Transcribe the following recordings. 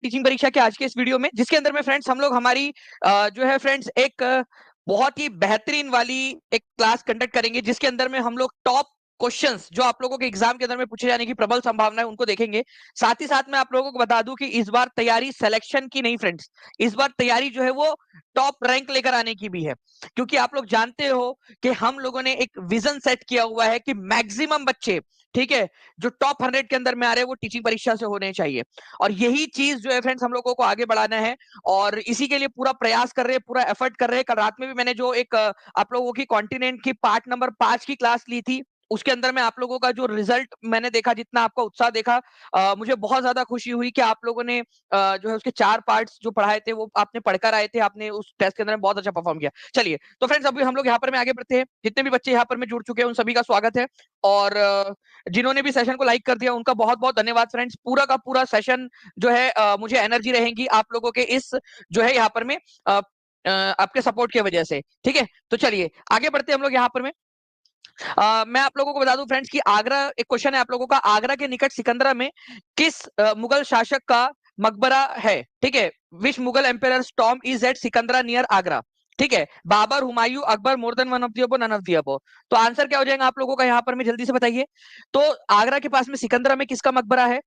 Teaching परीक्षा के आज के इस वीडियो में, जिसके अंदर में फ्रेंड्स हम लोग हमारी जो है फ्रेंड्स एक बहुत ही बेहतरीन वाली एक क्लास कंडक्ट करेंगे, जिसके अंदर में हम लोग टॉप क्वेश्चंस जो आप लोगों के एग्जाम के अंदर में पूछे जाने की प्रबल संभावना है उनको देखेंगे। साथ ही साथ मैं आप लोगों को बता दूं कि इस बार तैयारी सिलेक्शन की नहीं फ्रेंड्स, इस बार तैयारी जो है वो टॉप रैंक लेकर आने की भी है, क्योंकि आप लोग जानते हो कि हम लोगों ने एक विजन सेट किया हुआ है कि मैक्सिमम बच्चे, ठीक है, जो टॉप 100 के अंदर में आ रहे हैं वो टीचिंग परीक्षा से होने चाहिए। और यही चीज जो है फ्रेंड्स हम लोगों को आगे बढ़ाना है, और इसी के लिए पूरा प्रयास कर रहे हैं, पूरा एफर्ट कर रहे हैं। कल रात में भी मैंने जो एक आप लोगों की कॉन्टिनेंट की पार्ट नंबर 5 की क्लास ली थी, उसके अंदर में आप लोगों का जो रिजल्ट मैंने देखा, जितना आपका उत्साह देखा, मुझे बहुत ज्यादा खुशी हुई कि आप लोगों ने जो है उसके 4 पार्ट्स जो पढ़ाए थे वो आपने पढ़कर आए थे, आपने उस टेस्ट के अंदर में बहुत अच्छा परफॉर्म किया। चलिए तो फ्रेंड्स अभी हम लोग यहाँ पर में आगे बढ़ते हैं। जितने भी बच्चे यहाँ पर में जुड़ चुके हैं उन सभी का स्वागत है, और जिन्होंने भी सेशन को लाइक कर दिया उनका बहुत बहुत धन्यवाद फ्रेंड्स। पूरा का पूरा सेशन जो है मुझे एनर्जी रहेगी आप लोगों के इस जो है यहाँ पर में आपके सपोर्ट की वजह से, ठीक है। तो चलिए आगे बढ़ते हैं हम लोग यहाँ पर में। मैं आप लोगों को बता दूं फ्रेंड्स कि आगरा, एक क्वेश्चन है आप लोगों का, आगरा के निकट सिकंदरा में किस मुगल शासक का मकबरा है, ठीक है। Which Mughal empire tomb is at Sikandra near Agra, ठीक है। Babur, Humayun, Akbar, more than one of the above, none of the above. तो आंसर क्या हो जाएगा आप लोगों का यहाँ पर में, जल्दी से बताइए। तो आगरा के पास में सिकंदरा में किसका मकबरा है,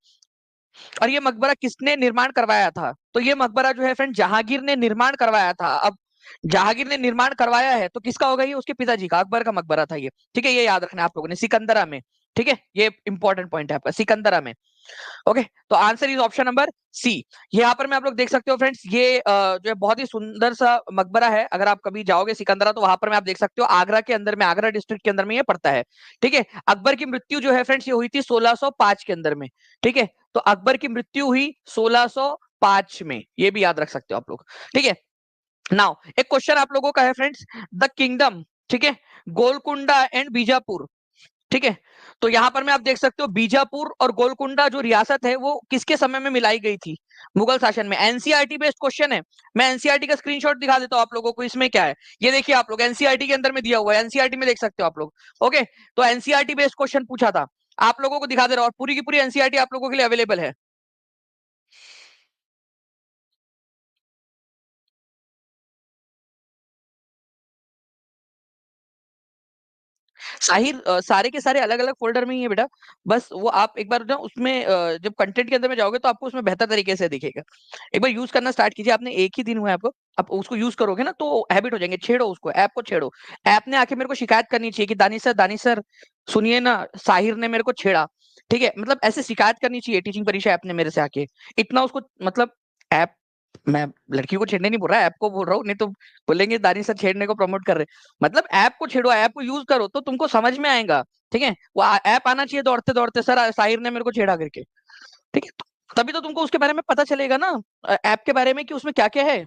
और ये मकबरा किसने निर्माण करवाया था? तो ये मकबरा जो है फ्रेंड जहांगीर ने निर्माण करवाया था। अब जहांगीर ने निर्माण करवाया है तो किसका होगा? ये उसके पिताजी का, अकबर का मकबरा था ये, ठीक है। ये याद रखना आप लोगों ने, सिकंदरा में, ठीक है। ये इंपॉर्टेंट पॉइंट है आपका, सिकंदरा में। ओके, तो answer is option number C. यहाँ पर में आप लोग देख सकते हो फ्रेंड्स, ये जो है बहुत ही सुंदर सा मकबरा है। अगर आप कभी जाओगे सिकंदरा तो वहां पर में आप देख सकते हो, आगरा के अंदर में, आगरा डिस्ट्रिक्ट के अंदर में ये पड़ता है, ठीक है। अकबर की मृत्यु जो है फ्रेंड्स ये हुई थी 1605 के अंदर में, ठीक है। तो अकबर की मृत्यु हुई 1605 में, ये भी याद रख सकते हो आप लोग, ठीक है। नाउ एक क्वेश्चन आप लोगों का है फ्रेंड्स, द किंगडम, ठीक है, गोलकुंडा एंड बीजापुर, ठीक है। तो यहां पर में आप देख सकते हो बीजापुर और गोलकुंडा जो रियासत है वो किसके समय में मिलाई गई थी मुगल शासन में? एनसीईआरटी बेस्ड क्वेश्चन है। मैं एनसीईआरटी का स्क्रीनशॉट दिखा देता हूं आप लोगों को, इसमें क्या है ये देखिए आप लोग, एनसीईआरटी के अंदर में दिया हुआ है, एनसीईआरटी में देख सकते हो आप लोग। ओके, तो एनसीईआरटी बेस्ड क्वेश्चन पूछा था, आप लोगों को दिखा दे रहा हूं, और पूरी की पूरी एनसीईआरटी आप लोगों के लिए अवेलेबल है। साहिर सारे के सारे अलग अलग फोल्डर में ही है बेटा। बस वो आप एक बार ना उसमें जब कंटेंट के अंदर में जाओगे तो आपको उसमें बेहतर तरीके से दिखेगा। एक बार यूज करना स्टार्ट कीजिए, आपने एक ही दिन हुआ है आपको, आप उसको यूज करोगे ना तो हैबिट हो जाएंगे। छेड़ो उसको, ऐप को छेड़ो। ऐप ने आके मेरे को शिकायत करनी चाहिए कि दानिश सर सुनिए ना, साहिर ने मेरे को छेड़ा, ठीक है। मतलब ऐसे शिकायत करनी चाहिए टीचिंग परीक्षा ऐप ने मेरे से आके, इतना उसको मतलब ऐप, मैं लड़की को छेड़ने नहीं बोल रहा, ऐप को बोल रहा हूँ, नहीं तो बोलेंगे दानिश सर छेड़ने को प्रमोट कर रहे। मतलब ऐप को छेड़ो, ऐप को यूज करो तो तुमको समझ में आएगा, ठीक है। वो ऐप आना चाहिए दौड़ते दौड़ते, सर साहिर ने मेरे को छेड़ा करके, ठीक है। तभी तो तुमको उसके बारे में पता चलेगा ना, ऐप के बारे में कि उसमें क्या क्या है।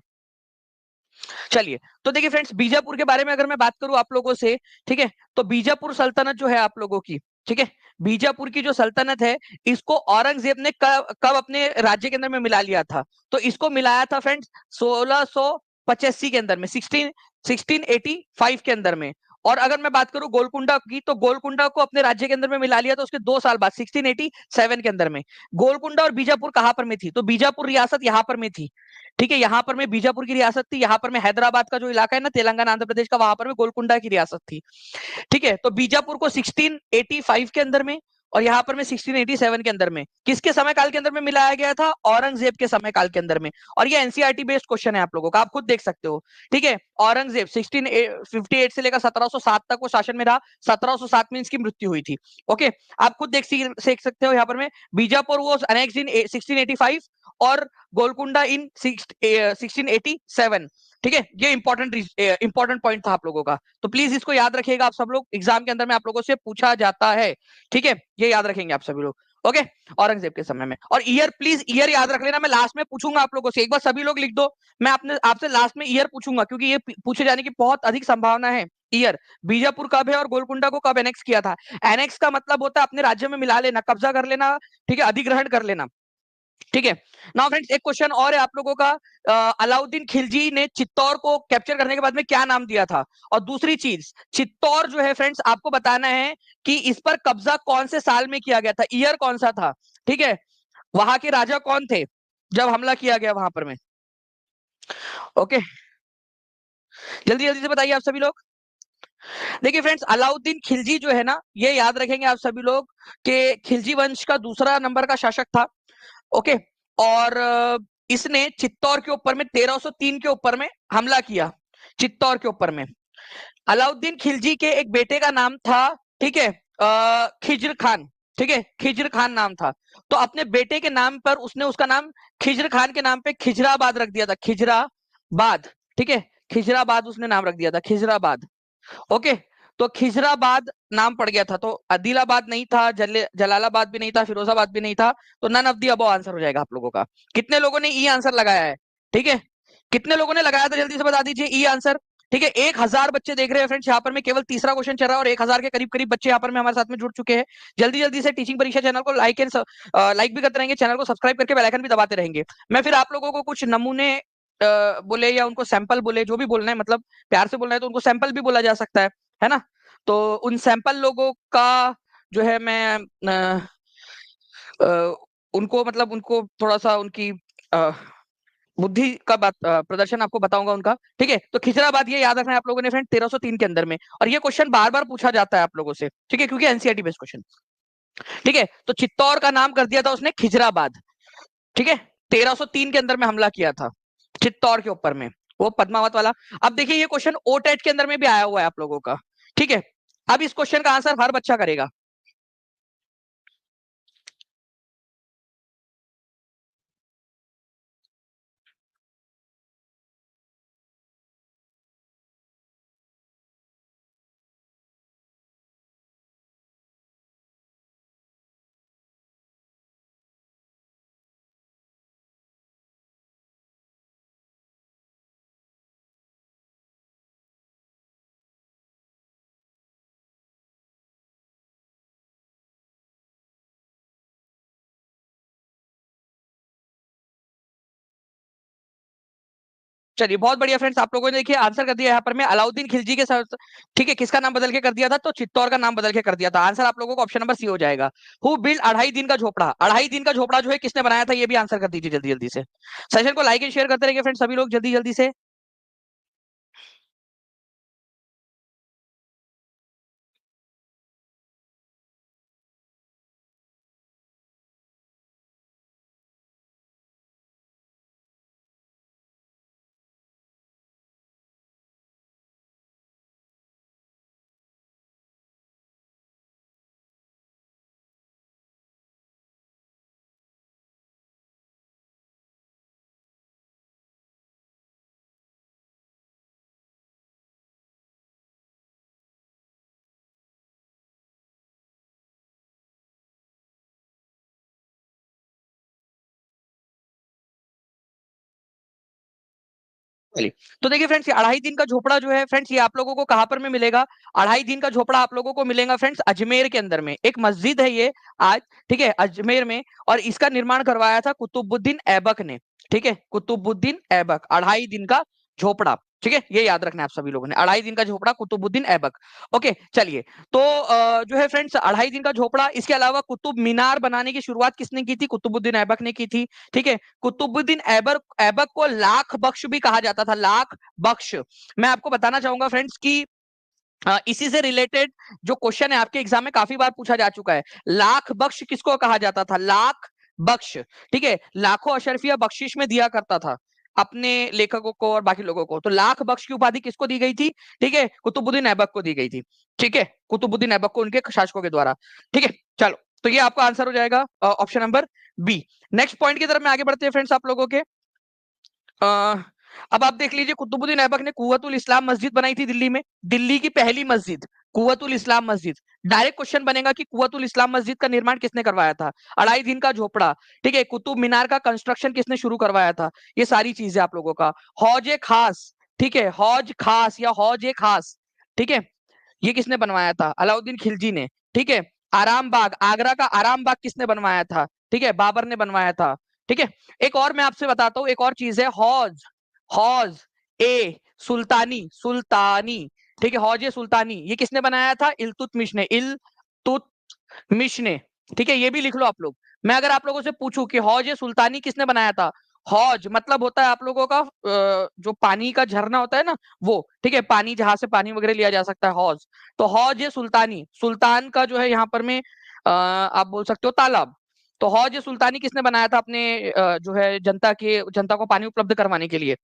चलिए तो देखिए फ्रेंड्स, बीजापुर के बारे में अगर मैं बात करूं आप लोगों से, ठीक है, तो बीजापुर सल्तनत जो है आप लोगों की, ठीक है, बीजापुर की जो सल्तनत है इसको औरंगजेब ने कब अपने राज्य के अंदर में मिला लिया था? तो इसको मिलाया था फ्रेंड्स 1685 के अंदर में, 1685 के अंदर में। और अगर मैं बात करूं गोलकुंडा की, तो गोलकुंडा को अपने राज्य के अंदर में मिला लिया था उसके 2 साल बाद, 1687 के अंदर में। गोलकुंडा और बीजापुर कहां पर में थी? तो बीजापुर रियासत यहां पर में थी, ठीक है। यहां पर में बीजापुर की रियासत थी, यहां पर में हैदराबाद का जो इलाका है ना, तेलंगाना आंध्र प्रदेश का, वहां पर में गोलकुंडा की रियासत थी, ठीक है। तो बीजापुर को 1685 के अंदर में और यहां पर में 1687 के अंदर में किसके समय काल के अंदर में मिलाया गया था? औरंगजेब के समय काल के अंदर में। और ये एनसीईआरटी बेस्ड क्वेश्चन है आप लोगों का, आप खुद देख सकते हो, ठीक है। औरंगजेब 1658 से लेकर 1707 तक वो शासन में रहा, 1707 में इसकी मृत्यु हुई थी। ओके, आप खुद देख सकते हो यहाँ पर में, बीजापुर वॉज अनेक्स्ड इन 1685 और गोलकुंडा इन 1687, ठीक है। ये इंपॉर्टेंट पॉइंट था आप लोगों का, तो प्लीज इसको याद रखिएगा आप सब लोग, एग्जाम के अंदर में आप लोगों से पूछा जाता है, ठीक है। ये याद रखेंगे आप सभी लोग, ओके। औरंगजेब के समय में, और ईयर प्लीज ईयर याद रख लेना, मैं लास्ट में पूछूंगा आप लोगों से, एक बार सभी लोग लिख दो। मैं आपने आपसे लास्ट में ईयर पूछूंगा क्योंकि ये पूछे जाने की बहुत अधिक संभावना है। ईयर, बीजापुर कब है और गोलकुंडा को कब एनेक्स किया था? एनेक्स का मतलब होता है अपने राज्य में मिला लेना, कब्जा कर लेना, ठीक है, अधिग्रहण कर लेना, ठीक है। नाउ फ्रेंड्स एक क्वेश्चन और है आप लोगों का, अलाउद्दीन खिलजी ने चित्तौड़ को कैप्चर करने के बाद में क्या नाम दिया था? और दूसरी चीज, चित्तौड़ जो है फ्रेंड्स आपको बताना है कि इस पर कब्जा कौन से साल में किया गया था, ईयर कौन सा था, ठीक है। वहां के राजा कौन थे? जब हमला किया गया वहां पर में। ओके, जल्दी जल्दी से बताइए आप सभी लोग। देखिए फ्रेंड्स, अलाउद्दीन खिलजी जो है ना, ये याद रखेंगे आप सभी लोग कि खिलजी वंश का दूसरा नंबर का शासक था। ओके, और इसने चित्तौड़ के ऊपर में 1303 के ऊपर में हमला किया, चित्तौड़ के ऊपर में। अलाउद्दीन खिलजी के एक बेटे का नाम था, ठीक है, खिज्र खान। ठीक है, खिज्र खान नाम था। तो अपने बेटे के नाम पर उसने उसका नाम खिज्र खान के नाम पे खिजराबाद रख दिया था, खिजराबाद। ठीक है, खिजराबाद उसने नाम रख दिया था, खिजराबाद। ओके, तो खिजराबाद नाम पड़ गया था। तो आदिलाबाद नहीं था, जलालाबाद भी नहीं था, फिरोजाबाद भी नहीं था। तो none of the above answer हो जाएगा आप लोगों का। कितने लोगों ने ई आंसर लगाया है? ठीक है, कितने लोगों ने लगाया था जल्दी से बता दीजिए ई आंसर। ठीक है, 1000 बच्चे देख रहे हैं फ्रेंड्स यहाँ पर। में केवल तीसरा क्वेश्चन चल रहा है और 1000 के करीब करीब बच्चे यहाँ पर में हमारे साथ में जुड़ चुके हैं। जल्दी जल्दी से टीचिंग परीक्षा चैनल को लाइक भी करते रहेंगे, चैनल को सब्सक्राइब करके बेल आइकन भी दबाते रहेंगे। मैं फिर आप लोगों को कुछ नमूने बोले या उनको सैंपल बोले, जो भी बोलना है, मतलब प्यार से बोलना है तो उनको सैंपल भी बोला जा सकता है ना। तो उन सैंपल लोगों का जो है मैं उनको मतलब उनको थोड़ा सा उनकी बुद्धि का प्रदर्शन आपको बताऊंगा उनका। ठीक है, तो खिजराबाद ये याद रखना है आप लोगों ने फ्रेंड, 1303 के अंदर में। और ये क्वेश्चन बार बार पूछा जाता है आप लोगों से, ठीक है, क्योंकि एनसीईआरटी बेस्ड क्वेश्चन। ठीक है, तो चित्तौड़ का नाम कर दिया था उसने खिजराबाद। ठीक है, 1303 के अंदर में हमला किया था चित्तौड़ के ऊपर में, वो पद्मावत वाला। अब देखिए ये क्वेश्चन ओटेट के अंदर में भी आया हुआ है आप लोगों का। ठीक है, अब इस क्वेश्चन का आंसर हर बच्चा करेगा। चलिए बहुत बढ़िया फ्रेंड्स, आप लोगों ने देखिए आंसर कर दिया यहाँ पर मैं अलाउद्दीन खिलजी के साथ। ठीक है, किसका नाम बदल के कर दिया था? तो चित्तौड़ का नाम बदल के कर दिया था। आंसर आप लोगों को ऑप्शन नंबर सी हो जाएगा। हु बिल्ड अढ़ाई दिन का झोपड़ा? अढ़ाई दिन का झोपड़ा जो है किसने बनाया था, ये भी आंसर कर दीजिए जल्दी जल्दी से। सेशन को लाइक एंड शेयर करते रहिए फ्रेंड्स, सभी लोग जल्दी जल्दी से। चलिए, तो देखिए फ्रेंड्स, ये अढ़ाई दिन का झोपड़ा जो है फ्रेंड्स, ये आप लोगों को कहां पर में मिलेगा? अढ़ाई दिन का झोपड़ा आप लोगों को मिलेगा फ्रेंड्स अजमेर के अंदर में। एक मस्जिद है ये आज, ठीक है, अजमेर में। और इसका निर्माण करवाया था कुतुबुद्दीन ऐबक ने। ठीक है, कुतुबुद्दीन ऐबक, अढ़ाई दिन का झोपड़ा। ठीक है, ये याद रखना है आप सभी लोगों ने, अढ़ाई दिन का झोपड़ा कुतुबुद्दीन ऐबक। ओके, चलिए, तो जो है फ्रेंड्स अढ़ाई दिन का झोपड़ा, इसके अलावा कुतुब मीनार बनाने की शुरुआत किसने की थी? कुतुबुद्दीन ऐबक ने की थी। ठीक है, कुतुबुद्दीन ऐबक ऐबक को लाख बख्श भी कहा जाता था, लाख बख्श। मैं आपको बताना चाहूंगा फ्रेंड्स कि इसी से रिलेटेड जो क्वेश्चन है आपके एग्जाम में काफी बार पूछा जा चुका है। लाख बख्श किसको कहा जाता था? लाख बख्श। ठीक है, लाखों अशरफिया बख्शिश में दिया करता था अपने लेखकों को और बाकी लोगों को। तो लाख बख्श की उपाधि किसको दी गई थी? ठीक है, कुतुबुद्दीन ऐबक को दी गई थी। ठीक है, कुतुबुद्दीन ऐबक को उनके शासकों के द्वारा। ठीक है, चलो, तो ये आपका आंसर हो जाएगा option number B. Next point की तरफ में आगे बढ़ते हैं फ्रेंड्स आप लोगों के। अ, अब आप देख लीजिए, कुतुबुद्दीन ऐबक ने कुव्वतुल इस्लाम मस्जिद बनाई थी दिल्ली में, दिल्ली की पहली मस्जिद, कुव्वतुल इस्लाम मस्जिद। डायरेक्ट क्वेश्चन बनेगा कि कुव्वतुल इस्लाम मस्जिद का निर्माण किसने करवाया था? अढ़ाई दिन का झोपड़ा। ठीक है, कुतुब मीनार का कंस्ट्रक्शन किसने शुरू करवाया था? ये सारी चीजें आप लोगों का। हौज ए खास, ठीक है, हौज खास या हौज ए खास, ठीक है, ये किसने बनवाया था? अलाउद्दीन खिलजी ने। ठीक है, आराम बाग, आगरा का आराम बाग किसने बनवाया था? ठीक है, बाबर ने बनवाया था। ठीक है, एक और मैं आपसे बताता हूँ, एक और चीज है, हौज, हौज ए सुल्तानी, सुल्तानी। ठीक है, हौज ए सुल्तानी, ये किसने बनाया था? इल्तुतमिश ने, इल्तुतमिश ने। ठीक है, ये भी लिख लो आप लोग। मैं अगर आप लोगों से पूछूं कि हौज ए सुल्तानी किसने बनाया था, हौज मतलब होता है आप लोगों का जो पानी का झरना होता है ना, वो, ठीक है, पानी जहां से पानी वगैरह लिया जा सकता है, हौज। तो हौज ए सुल्तानी, सुल्तान का जो है यहाँ पर में आप बोल सकते हो तालाब। तो हौज ए सुल्तानी किसने बनाया था अपने जो है जनता को पानी उपलब्ध करवाने के लिए?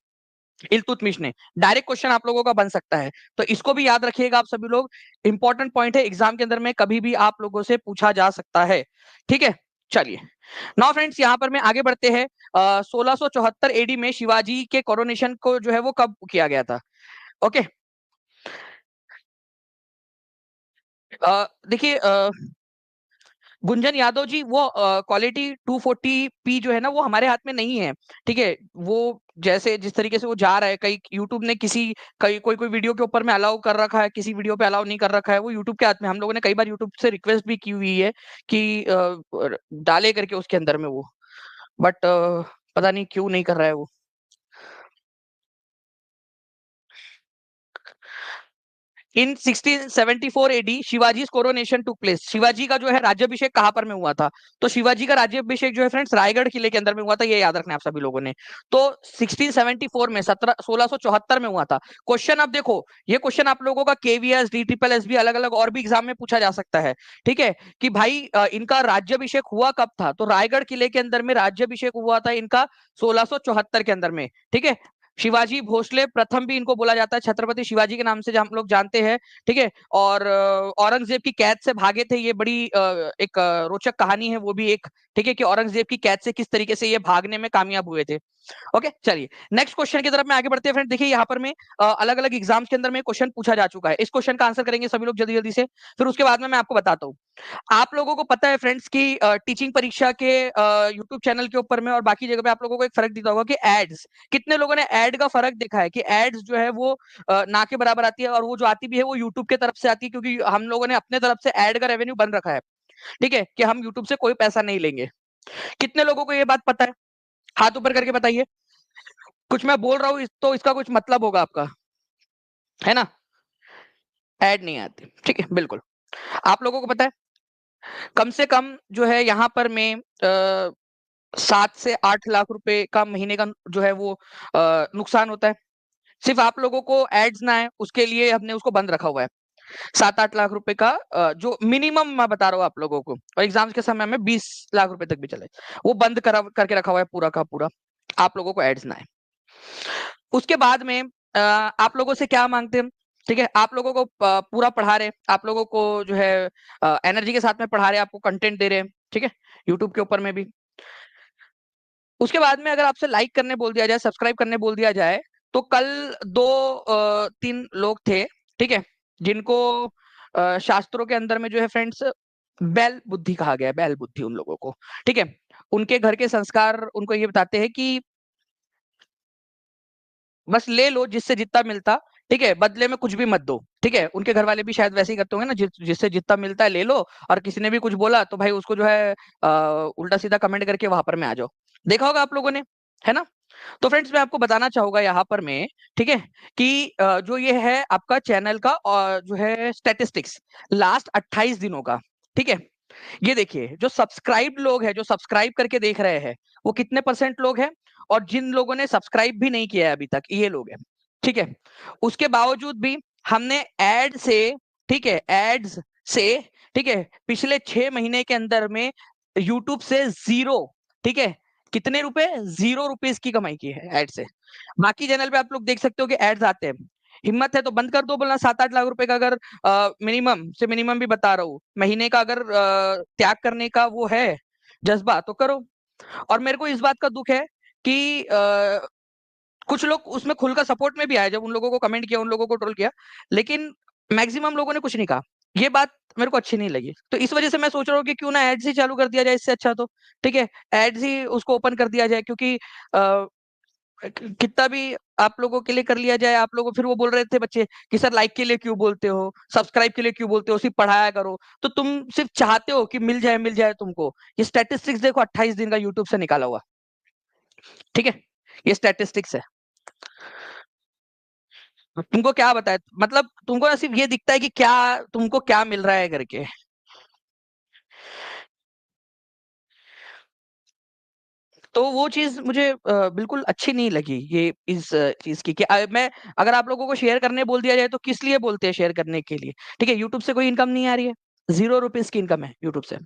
इल्तुतमिश ने। डायरेक्ट क्वेश्चन आप लोगों का बन सकता है, तो इसको भी याद रखिएगा आप सभी लोग। इंपॉर्टेंट पॉइंट है, एग्जाम के अंदर में कभी भी आप लोगों से पूछा जा सकता है। ठीक है, चलिए। नाउ फ्रेंड्स, यहाँ पर मैं आगे बढ़ते हैं। 1674 एडी में शिवाजी के कोरोनेशन को जो है वो कब किया गया था? ओके। देखिए, गुंजन यादव जी, वो क्वालिटी 240p जो है ना, वो हमारे हाथ में नहीं है। ठीक है, वो जैसे जिस तरीके से वो जा रहा है, कई यूट्यूब ने कई कोई कोई वीडियो के ऊपर में अलाउ कर रखा है, किसी वीडियो पे अलाउ नहीं कर रखा है, वो यूट्यूब के हाथ में। हम लोगों ने कई बार यूट्यूब से रिक्वेस्ट भी की हुई है कि डाले करके उसके अंदर में वो, बट पता नहीं क्यों नहीं कर रहा है वो। In 1674 AD Shivaji coronation took place. Shivaji का जो है राज्याभिषेक कहां पर में हुआ था? तो शिवाजी का राज्याभिषेक जो है फ्रेंड्स, रायगढ़ किले के अंदर में हुआ था, ये याद रखना है आप सभी लोगों ने। तो 1674 में 1674 में हुआ था। क्वेश्चन अब देखो, ये क्वेश्चन आप लोगों का केवीएस, डी ट्रिपल एस भी, अलग अलग और भी एग्जाम में पूछा जा सकता है। ठीक है, कि भाई इनका राज्याभिषेक हुआ कब था? तो रायगढ़ किले के अंदर में राज्याभिषेक हुआ था इनका 1674 के अंदर में। ठीक है, शिवाजी भोसले प्रथम भी इनको बोला जाता है, छत्रपति शिवाजी के नाम से हम लोग जानते हैं। ठीक है, और औरंगजेब की कैद से भागे थे, ये बड़ी एक रोचक कहानी है वो भी एक। ठीक है, कि औरंगजेब की कैद से किस तरीके से ये भागने में कामयाब हुए थे। ओके, चलिए नेक्स्ट क्वेश्चन की तरफ में आगे बढ़ते हैं फ्रेंड। देखिए यहाँ पर में अलग अलग एग्जाम्स के अंदर में क्वेश्चन पूछा जा चुका है, इस क्वेश्चन का आंसर करेंगे सभी लोग जल्दी जल्दी से, फिर उसके बाद में मैं आपको बताता हूँ। आप लोगों को पता है फ्रेंड्स कि टीचिंग परीक्षा के यूट्यूब चैनल के ऊपर में और बाकी जगह पे आप लोगों को एक फर्क दिखता होगा कि एड्स, कितने लोगों ने एड का फर्क देखा है कि एड्स जो है वो ना के बराबर आती है, और वो जो आती भी है वो यूट्यूब की तरफ से आती है, क्योंकि हम लोगों ने अपने तरफ से एड का रेवेन्यू बन रखा है। ठीक है, कि हम यूट्यूब से कोई पैसा नहीं लेंगे। कितने लोगों को ये बात पता है? हाथ ऊपर करके बताइए। कुछ मैं बोल रहा हूँ तो इसका कुछ मतलब होगा आपका, है ना? एड नहीं आती, ठीक है, बिल्कुल। आप लोगों को पता है कम से कम जो है यहाँ पर मैं 7 से 8 लाख रुपए का महीने का जो है वो नुकसान होता है। सिर्फ आप लोगों को एड्स ना है उसके लिए हमने उसको बंद रखा हुआ है। 7-8 लाख रुपए का जो मिनिमम मैं बता रहा हूँ आप लोगों को, और एग्जाम्स के समय में 20 लाख रुपए तक भी चले, वो बंद करके रखा हुआ है पूरा का पूरा, आप लोगों को एड्स ना है। उसके बाद में आप लोगों से क्या मांगते हैं? ठीक है, आप लोगों को पूरा पढ़ा रहे, आप लोगों को जो है एनर्जी के साथ में पढ़ा रहे, आपको कंटेंट दे रहे हैं। ठीक है, यूट्यूब के ऊपर में भी। उसके बाद में अगर आपसे लाइक करने बोल दिया जाए, सब्सक्राइब करने बोल दिया जाए, तो कल 2-3 लोग थे, ठीक है, जिनको शास्त्रों के अंदर में जो है फ्रेंड्स बैल बुद्धि कहा गया है, बैल बुद्धि उन लोगों को। ठीक है, उनके घर के संस्कार उनको ये बताते हैं कि बस ले लो जिससे जितना मिलता, ठीक है, बदले में कुछ भी मत दो। ठीक है, उनके घर वाले भी शायद वैसे ही करते होंगे ना, जिससे जितना मिलता है ले लो, और किसी ने भी कुछ बोला तो भाई उसको जो है उल्टा सीधा कमेंट करके वहां पर में आ जाओ। देखा होगा आप लोगों ने, है ना? तो फ्रेंड्स मैं आपको बताना चाहूंगा यहाँ पर में, ठीक है, कि जो ये है आपका चैनल का जो है स्टेटिस्टिक्स लास्ट 28 दिनों का। ठीक है, ये देखिए जो सब्सक्राइब लोग हैं, जो सब्सक्राइब करके देख रहे हैं, वो कितने परसेंट लोग हैं, और जिन लोगों ने सब्सक्राइब भी नहीं किया है अभी तक, ये लोग हैं। ठीक है, उसके बावजूद भी हमने एड से, ठीक है, एड्स से, ठीक है, पिछले 6 महीने के अंदर में यूट्यूब से जीरो, ठीक है, कितने रुपए? 0 रुपीज की कमाई की है एड से। बाकी चैनल पे आप लोग देख सकते हो कि एड्स आते हैं। हिम्मत है तो बंद कर दो बोलना। 7-8 लाख रुपए का अगर मिनिमम से मिनिमम भी बता रहा हूँ, महीने का अगर त्याग करने का वो है जज्बा, तो करो। और मेरे को इस बात का दुख है कि कुछ लोग उसमें खुलकर सपोर्ट में भी आए, जब उन लोगों को कमेंट किया, उन लोगों को ट्रोल किया, लेकिन मैक्सिमम लोगों ने कुछ नहीं कहा। ये बात मेरे को अच्छी नहीं लगी, तो इस वजह से मैं सोच रहा हूँ कि क्यों ना एड्स ही चालू कर दिया जाए इससे अच्छा तो। ठीक है, एड्स ही उसको ओपन कर दिया जाए, क्योंकि कितना भी आप लोगों के लिए कर लिया जाए, आप लोगों, फिर वो बोल रहे थे बच्चे कि सर लाइक के लिए क्यों बोलते हो, सब्सक्राइब के लिए क्यों बोलते हो, सिर्फ पढ़ाया करो। तो तुम सिर्फ चाहते हो कि मिल जाए तुमको। ये स्टैटिस्टिक्स देखो, 28 दिन का यूट्यूब से निकाला हुआ। ठीक है, ये स्टैटिस्टिक्स है। तुमको क्या बताए, मतलब तुमको ना सिर्फ ये दिखता है कि क्या तुमको क्या मिल रहा है करके। तो वो चीज मुझे बिल्कुल अच्छी नहीं लगी ये इस चीज की कि मैं अगर आप लोगों को शेयर करने बोल दिया जाए तो किस लिए बोलते हैं शेयर करने के लिए। ठीक है, यूट्यूब से कोई इनकम नहीं आ रही है, 0 रुपीज की इनकम है यूट्यूब से,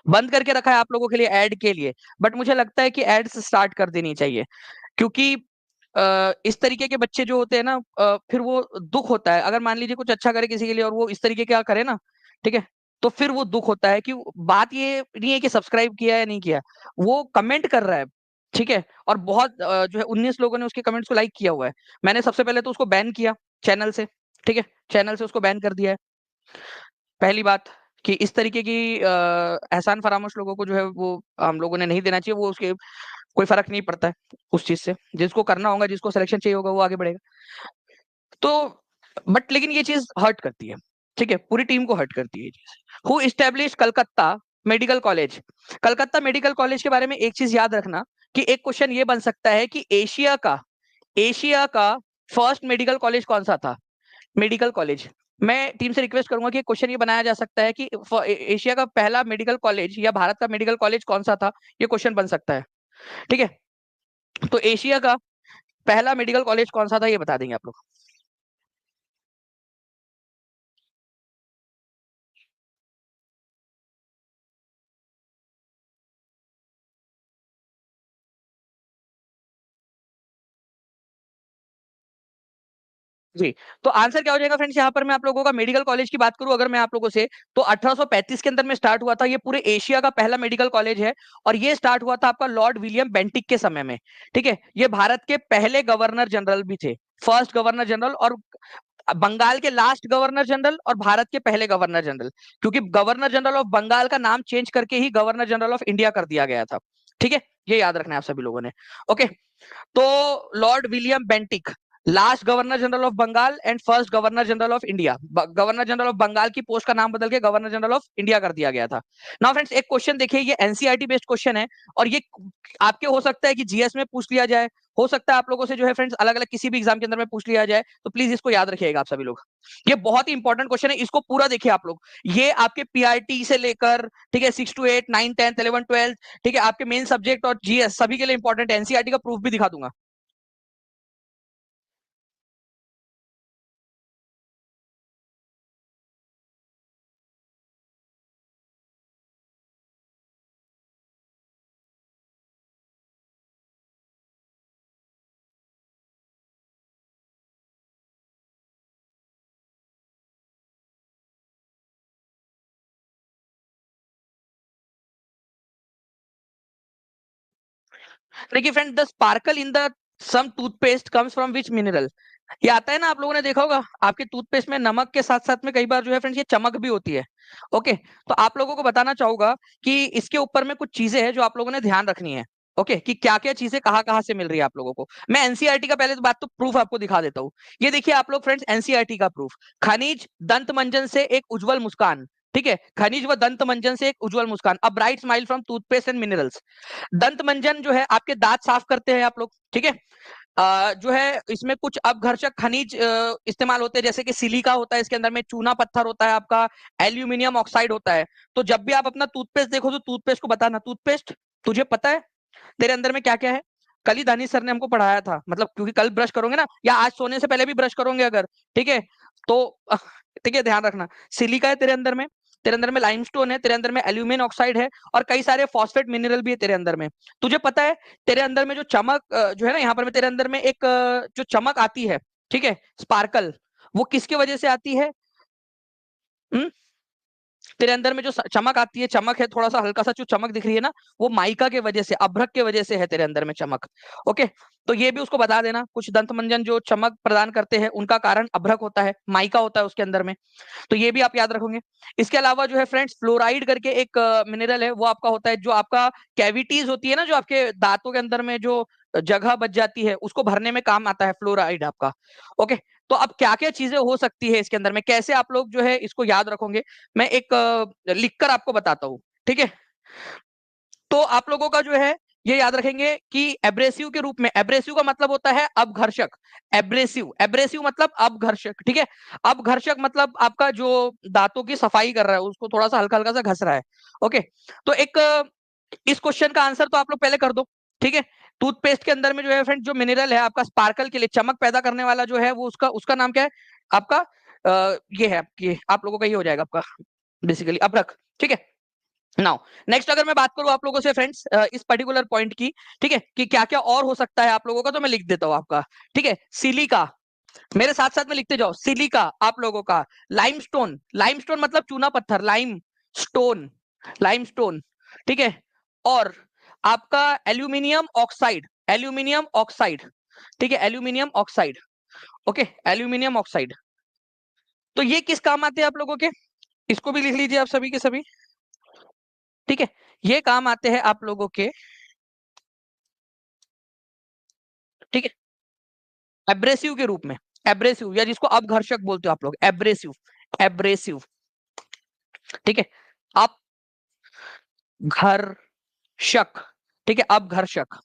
बंद करके रखा है आप लोगों के लिए ऐड के लिए। बट मुझे लगता है कि एड्स स्टार्ट कर देनी चाहिए, क्योंकि इस तरीके के बच्चे जो होते हैं ना, फिर वो दुख होता है अगर मान लीजिए कुछ अच्छा करे किसी के लिए और वो इस तरीके का करे ना, ठीक है, तो फिर वो दुख होता है कि बात ये नहीं है कि सब्सक्राइब किया या नहीं किया, वो कमेंट कर रहा है, ठीक है, और बहुत जो है 19 लोगों ने उसके कमेंट्स को लाइक किया हुआ है। मैंने सबसे पहले तो उसको बैन किया चैनल से, ठीक है, चैनल से उसको बैन कर दिया है। पहली बात कि इस तरीके की एहसान फरामोश लोगों को जो है वो हम लोगों ने नहीं देना चाहिए, वो उसके कोई फर्क नहीं पड़ता है उस चीज से, जिसको करना होगा जिसको सिलेक्शन चाहिए होगा वो आगे बढ़ेगा। तो बट लेकिन ये चीज हर्ट करती है, ठीक है, पूरी टीम को हर्ट करती है ये चीज। Who establish Calcutta medical college. Calcutta medical college के बारे में एक चीज याद रखना कि एक क्वेश्चन ये बन सकता है कि एशिया का फर्स्ट मेडिकल कॉलेज कौन सा था। मेडिकल कॉलेज, मैं टीम से रिक्वेस्ट करूंगा कि क्वेश्चन ये बनाया जा सकता है कि एशिया का पहला मेडिकल कॉलेज या भारत का मेडिकल कॉलेज कौन सा था, ये क्वेश्चन बन सकता है। ठीक है, तो एशिया का पहला मेडिकल कॉलेज कौन सा था ये बता देंगे आप लोग। जी, तो आंसर क्या हो जाएगा फ्रेंड्स, यहाँ पर मैं आप लोगों का मेडिकल कॉलेज की बात करूं अगर मैं आप लोगों से, तो 1835 के अंदर में स्टार्ट हुआ था, ये पूरे एशिया का पहला मेडिकल कॉलेज है। और ये स्टार्ट हुआ था आपका लॉर्ड विलियम बेंटिक के समय में। ठीक है, ये भारत के पहले गवर्नर जनरल भी थे, फर्स्ट गवर्नर जनरल, और बंगाल के लास्ट गवर्नर जनरल और भारत के पहले गवर्नर जनरल, क्योंकि गवर्नर जनरल ऑफ बंगाल का नाम चेंज करके ही गवर्नर जनरल ऑफ इंडिया कर दिया गया था। ठीक है, ये याद रखना है आप सभी लोगों ने। ओके, तो Lord William Bentinck, last governor general of Bengal and first governor general of India. Governor general of Bengal की पोस्ट का नाम बदल के गवर्नर जनरल ऑफ इंडिया कर दिया गया था। नाउ फ्रेंड्स, एक क्वेश्चन देखिए, ये एनसीईआरटी बेस्ड क्वेश्चन है, और ये आपके हो सकता है कि जीएस में पूछ लिया जाए, हो सकता है आप लोगों से जो है फ्रेंड्स अलग अलग किसी भी एग्जाम के अंदर में पूछ लिया जाए, तो प्लीज इसको याद रखिएगा आप सभी लोग। ये बहुत ही इंपॉर्टेंट क्वेश्चन है, इसको पूरा देखिए आप लोग। ये आपके पीआरटी से लेकर, ठीक है, 6 to 8, 9, 10, 11, 12, ठीक है, आपके मेन सब्जेक्ट और जीएस सभी के लिए इंपॉर्टेंट है। एनसीईआरटी का प्रूफ भी दिखा दूंगा। देखिए friend, the sparkle in the some toothpaste comes from which mineral. ये आता है ना, आप लोगों ने देखा होगा आपके टूथपेस्ट में नमक के साथ साथ में कई बार जो है फ्रेंड्स ये चमक भी होती है। ओके, तो आप लोगों को बताना चाहूंगा कि इसके ऊपर में कुछ चीजें हैं जो आप लोगों ने ध्यान रखनी है। ओके, कि क्या क्या चीजें कहाँ कहाँ से मिल रही है आप लोगों को। मैं एनसीईआरटी का पहले तो बात तो प्रूफ आपको दिखा देता हूँ। ये देखिए आप लोग फ्रेंड्स, एनसीईआरटी का प्रूफ, खनिज दंत मंजन से एक उज्जवल मुस्कान। ठीक है, खनिज व दंत मंजन से एक उज्जवल मुस्कान, a bright smile from toothpaste and minerals. दंत मंजन जो है आपके दांत साफ करते हैं आप लोग, ठीक है। जो है इसमें कुछ अपघर्षक खनिज इस्तेमाल होते हैं, जैसे कि सिलिका होता है इसके अंदर में, चूना पत्थर होता है आपका, एल्यूमिनियम ऑक्साइड होता है। तो जब भी आप अपना टूथपेस्ट देखो तो टूथपेस्ट को बताना, टूथपेस्ट तुझे पता है तेरे अंदर में क्या क्या है। कल ही दानिश सर ने हमको पढ़ाया था, मतलब क्योंकि कल ब्रश करोगे ना, या आज सोने से पहले भी ब्रश करोगे अगर, ठीक है, तो ठीक है, ध्यान रखना, सिलिका है तेरे अंदर में, तेरे अंदर में लाइमस्टोन है, तेरे अंदर में एल्यूमिनियम ऑक्साइड है, और कई सारे फॉस्फेट मिनरल भी है तेरे अंदर में। तुझे पता है तेरे अंदर में जो चमक जो है ना, यहाँ पर में तेरे अंदर में एक जो चमक आती है, ठीक है, स्पार्कल, वो किसकी वजह से आती है? हम्म, तेरे अंदर में जो चमक आती है, चमक है थोड़ा सा हल्का सा जो चमक दिख रही है ना, वो माइका के वजह से, अभ्रक के वजह से है तेरे अंदर में चमक। ओके, तो ये भी उसको बता देना, कुछ दंत मंजन जो चमक प्रदान करते हैं उनका कारण अभ्रक होता है, माइका होता है उसके अंदर में। तो ये भी आप याद रखोगे। इसके अलावा जो है फ्रेंड्स, फ्लोराइड करके एक मिनरल है, वो आपका होता है जो आपका कैविटीज होती है ना, जो आपके दांतों के अंदर में जो जगह बच जाती है उसको भरने में काम आता है फ्लोराइड आपका। ओके, तो अब क्या क्या चीजें हो सकती है इसके अंदर में, कैसे आप लोग जो है इसको याद रखोगे, मैं एक लिखकर आपको बताता हूँ। ठीक है, तो आप लोगों का जो है ये याद रखेंगे कि एब्रेसिव के रूप में, एब्रेसिव का मतलब होता है अपघर्षक, एब्रेसिव, एब्रेसिव मतलब अपघर्षक, ठीक है। अपघर्षक मतलब आपका जो दांतों की सफाई कर रहा है उसको थोड़ा सा हल्का हल्का सा घस रहा है। ओके, तो एक इस क्वेश्चन का आंसर तो आप लोग पहले कर दो, ठीक है। टूथपेस्ट के अंदर में जो है फ्रेंड जो मिनरल है आपका स्पार्कल के लिए, चमक पैदा करने वाला जो है वो उसका उसका नाम क्या है आपका? ये है आपकी, आप लोगों का ये हो जाएगा आपका बेसिकली अभ्रक। ठीक है। नाउ नेक्स्ट अगर मैं बात करूं आप लोगों से फ्रेंड्स इस पर्टिकुलर पॉइंट की, ठीक है, कि क्या क्या और हो सकता है आप लोगों का, तो मैं लिख देता हूं आपका। ठीक है, सिलिका, मेरे साथ साथ में लिखते जाओ, सिलिका आप लोगों का, लाइमस्टोन, लाइमस्टोन मतलब चूना पत्थर, लाइम स्टोन, लाइमस्टोन, ठीक है, और आपका एल्यूमिनियम ऑक्साइड, एल्यूमिनियम ऑक्साइड, ठीक है, aluminium oxide, okay, aluminium oxide. तो ये किस काम आते हैं आप लोगों के, इसको भी लिख लीजिए आप सभी के सभी। ठीक है, ये काम आते हैं आप लोगों के, ठीक है, एब्रेसिव के रूप में, एब्रेसिव या जिसको अपघर्षक बोलते हो आप लोग, एब्रेसिव, एब्रेसिव, ठीक है, अपघर्षक, ठीक है, अपघर्षक,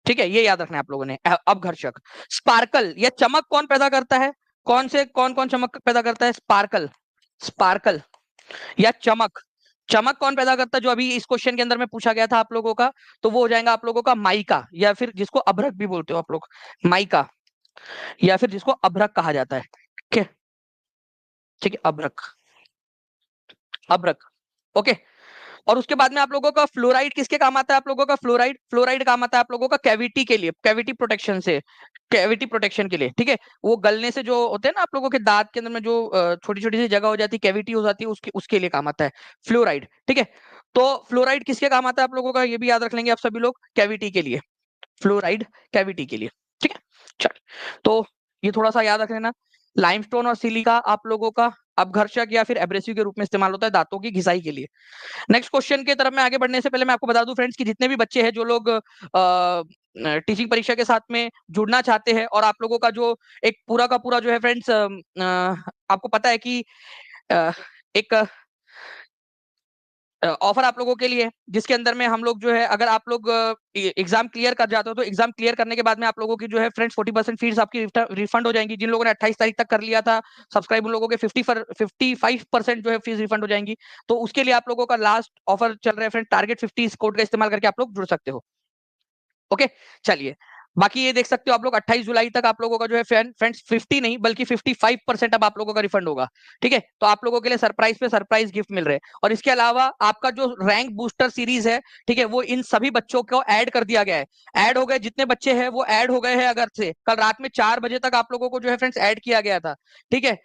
ठीक है, ये याद रखना है आप लोगों ने, अपघर्षक। स्पार्कल या चमक कौन पैदा करता है, कौन से कौन कौन चमक पैदा करता है, स्पार्कल, स्पार्कल या चमक, चमक कौन पैदा करता है, जो अभी इस क्वेश्चन के अंदर में पूछा गया था आप लोगों का, तो वो हो जाएगा आप लोगों का माइका, या फिर जिसको अभ्रक भी बोलते हो आप लोग, माइका, या फिर जिसको अभ्रक कहा जाता है। ठीक है, ठीक है, अभ्रक, अभ्रक, ओके। और उसके बाद में आप लोगों का फ्लोराइड किसके काम आता है आप लोगों का, फ्लोराइड, फ्लोराइड काम आता है आप लोगों का कैविटी के लिए, कैविटी प्रोटेक्शन से, कैविटी प्रोटेक्शन के लिए, ठीक है, वो गलने से जो होते हैं ना आप लोगों के दांत के अंदर में जो छोटी छोटी सी जगह हो जाती है, कैविटी हो जाती है, उसके उसके लिए काम आता है फ्लोराइड। ठीक है, तो फ्लोराइड किसके काम आता है आप लोगों का, ये भी याद रख लेंगे आप सभी लोग, कैविटी के लिए, फ्लोराइड कैविटी के लिए। ठीक है, चल, तो ये थोड़ा सा याद रख लेना। लाइमस्टोन और सिलिका आप लोगों का अपघर्षक या फिर एब्रेसिव के रूप में इस्तेमाल होता है दांतों की घिसाई के लिए। नेक्स्ट क्वेश्चन की तरफ मैं आगे बढ़ने से पहले मैं आपको बता दूं फ्रेंड्स कि जितने भी बच्चे हैं जो लोग टीचिंग परीक्षा के साथ में जुड़ना चाहते हैं, और आप लोगों का जो एक पूरा का पूरा जो है फ्रेंड्स, आपको पता है कि अ, एक ऑफर आप लोगों के लिए है, जिसके अंदर में हम लोग जो है, अगर आप लोग एग्जाम क्लियर कर जाते हो, तो एग्जाम क्लियर करने के बाद में आप लोगों की जो है फ्रेंड्स 40% फीस आपकी रिफंड हो जाएंगी। जिन लोगों ने 28 तारीख तक कर लिया था सब्सक्राइब, उन लोगों के 55% जो है फीस रिफंड हो जाएंगी। तो उसके लिए आप लोगों का लास्ट ऑफर चल रहा है फ्रेंड, टारगेट 50 इस कोड का इस्तेमाल करके आप लोग जुड़ सकते हो। ओके, चलिए, बाकी ये देख सकते हो आप लोग 28 जुलाई तक आप लोगों का जो है फ्रेंड्स 50 नहीं बल्कि 55% अब आप लोगों का रिफंड होगा। ठीक है, तो आप लोगों के लिए सरप्राइज पे सरप्राइज गिफ्ट मिल रहे हैं। और इसके अलावा आपका जो रैंक बूस्टर सीरीज है, ठीक है, वो इन सभी बच्चों को ऐड कर दिया गया है, ऐड हो गए, जितने बच्चे हैं वो ऐड हो गए हैं। अगर से कल रात में 4 बजे तक आप लोगों को जो है फ्रेंड्स ऐड किया गया था। ठीक है,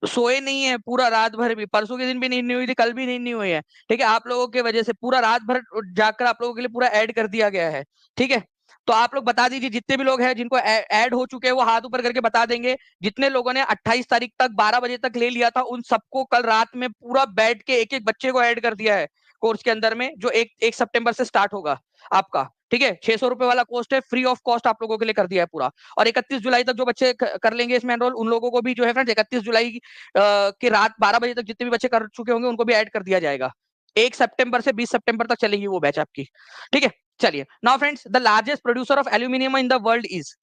सोए नहीं है पूरा रात भर भी, परसों के दिन भी नींद नहीं हुई थी, कल भी नींद नहीं हुई है। ठीक है, आप लोगों की वजह से पूरा रात भर जाकर आप लोगों के लिए पूरा ऐड कर दिया गया है। ठीक है, तो आप लोग बता दीजिए, जितने भी लोग हैं जिनको ऐड हो चुके हैं वो हाथ ऊपर करके बता देंगे। जितने लोगों ने 28 तारीख तक 12 बजे तक ले लिया था, उन सबको कल रात में पूरा बैठ के एक एक बच्चे को ऐड कर दिया है कोर्स के अंदर में, जो 1 सितंबर से स्टार्ट होगा आपका। ठीक है, 600 रुपए वाला कोर्स है, फ्री ऑफ कॉस्ट आप लोगों के लिए कर दिया है पूरा। और 31 जुलाई तक जो बच्चे कर लेंगे इसमें एनरोल, उन लोगों को भी जो है फ्रेंड्स 31 जुलाई की रात 12 बजे तक जितने भी बच्चे कर चुके होंगे उनको भी ऐड कर दिया जाएगा। 1 सितंबर से 20 सितंबर तक चलेगी वो बैच आपकी। ठीक है, चलिए, now friends, the largest producer of aluminium in the world is,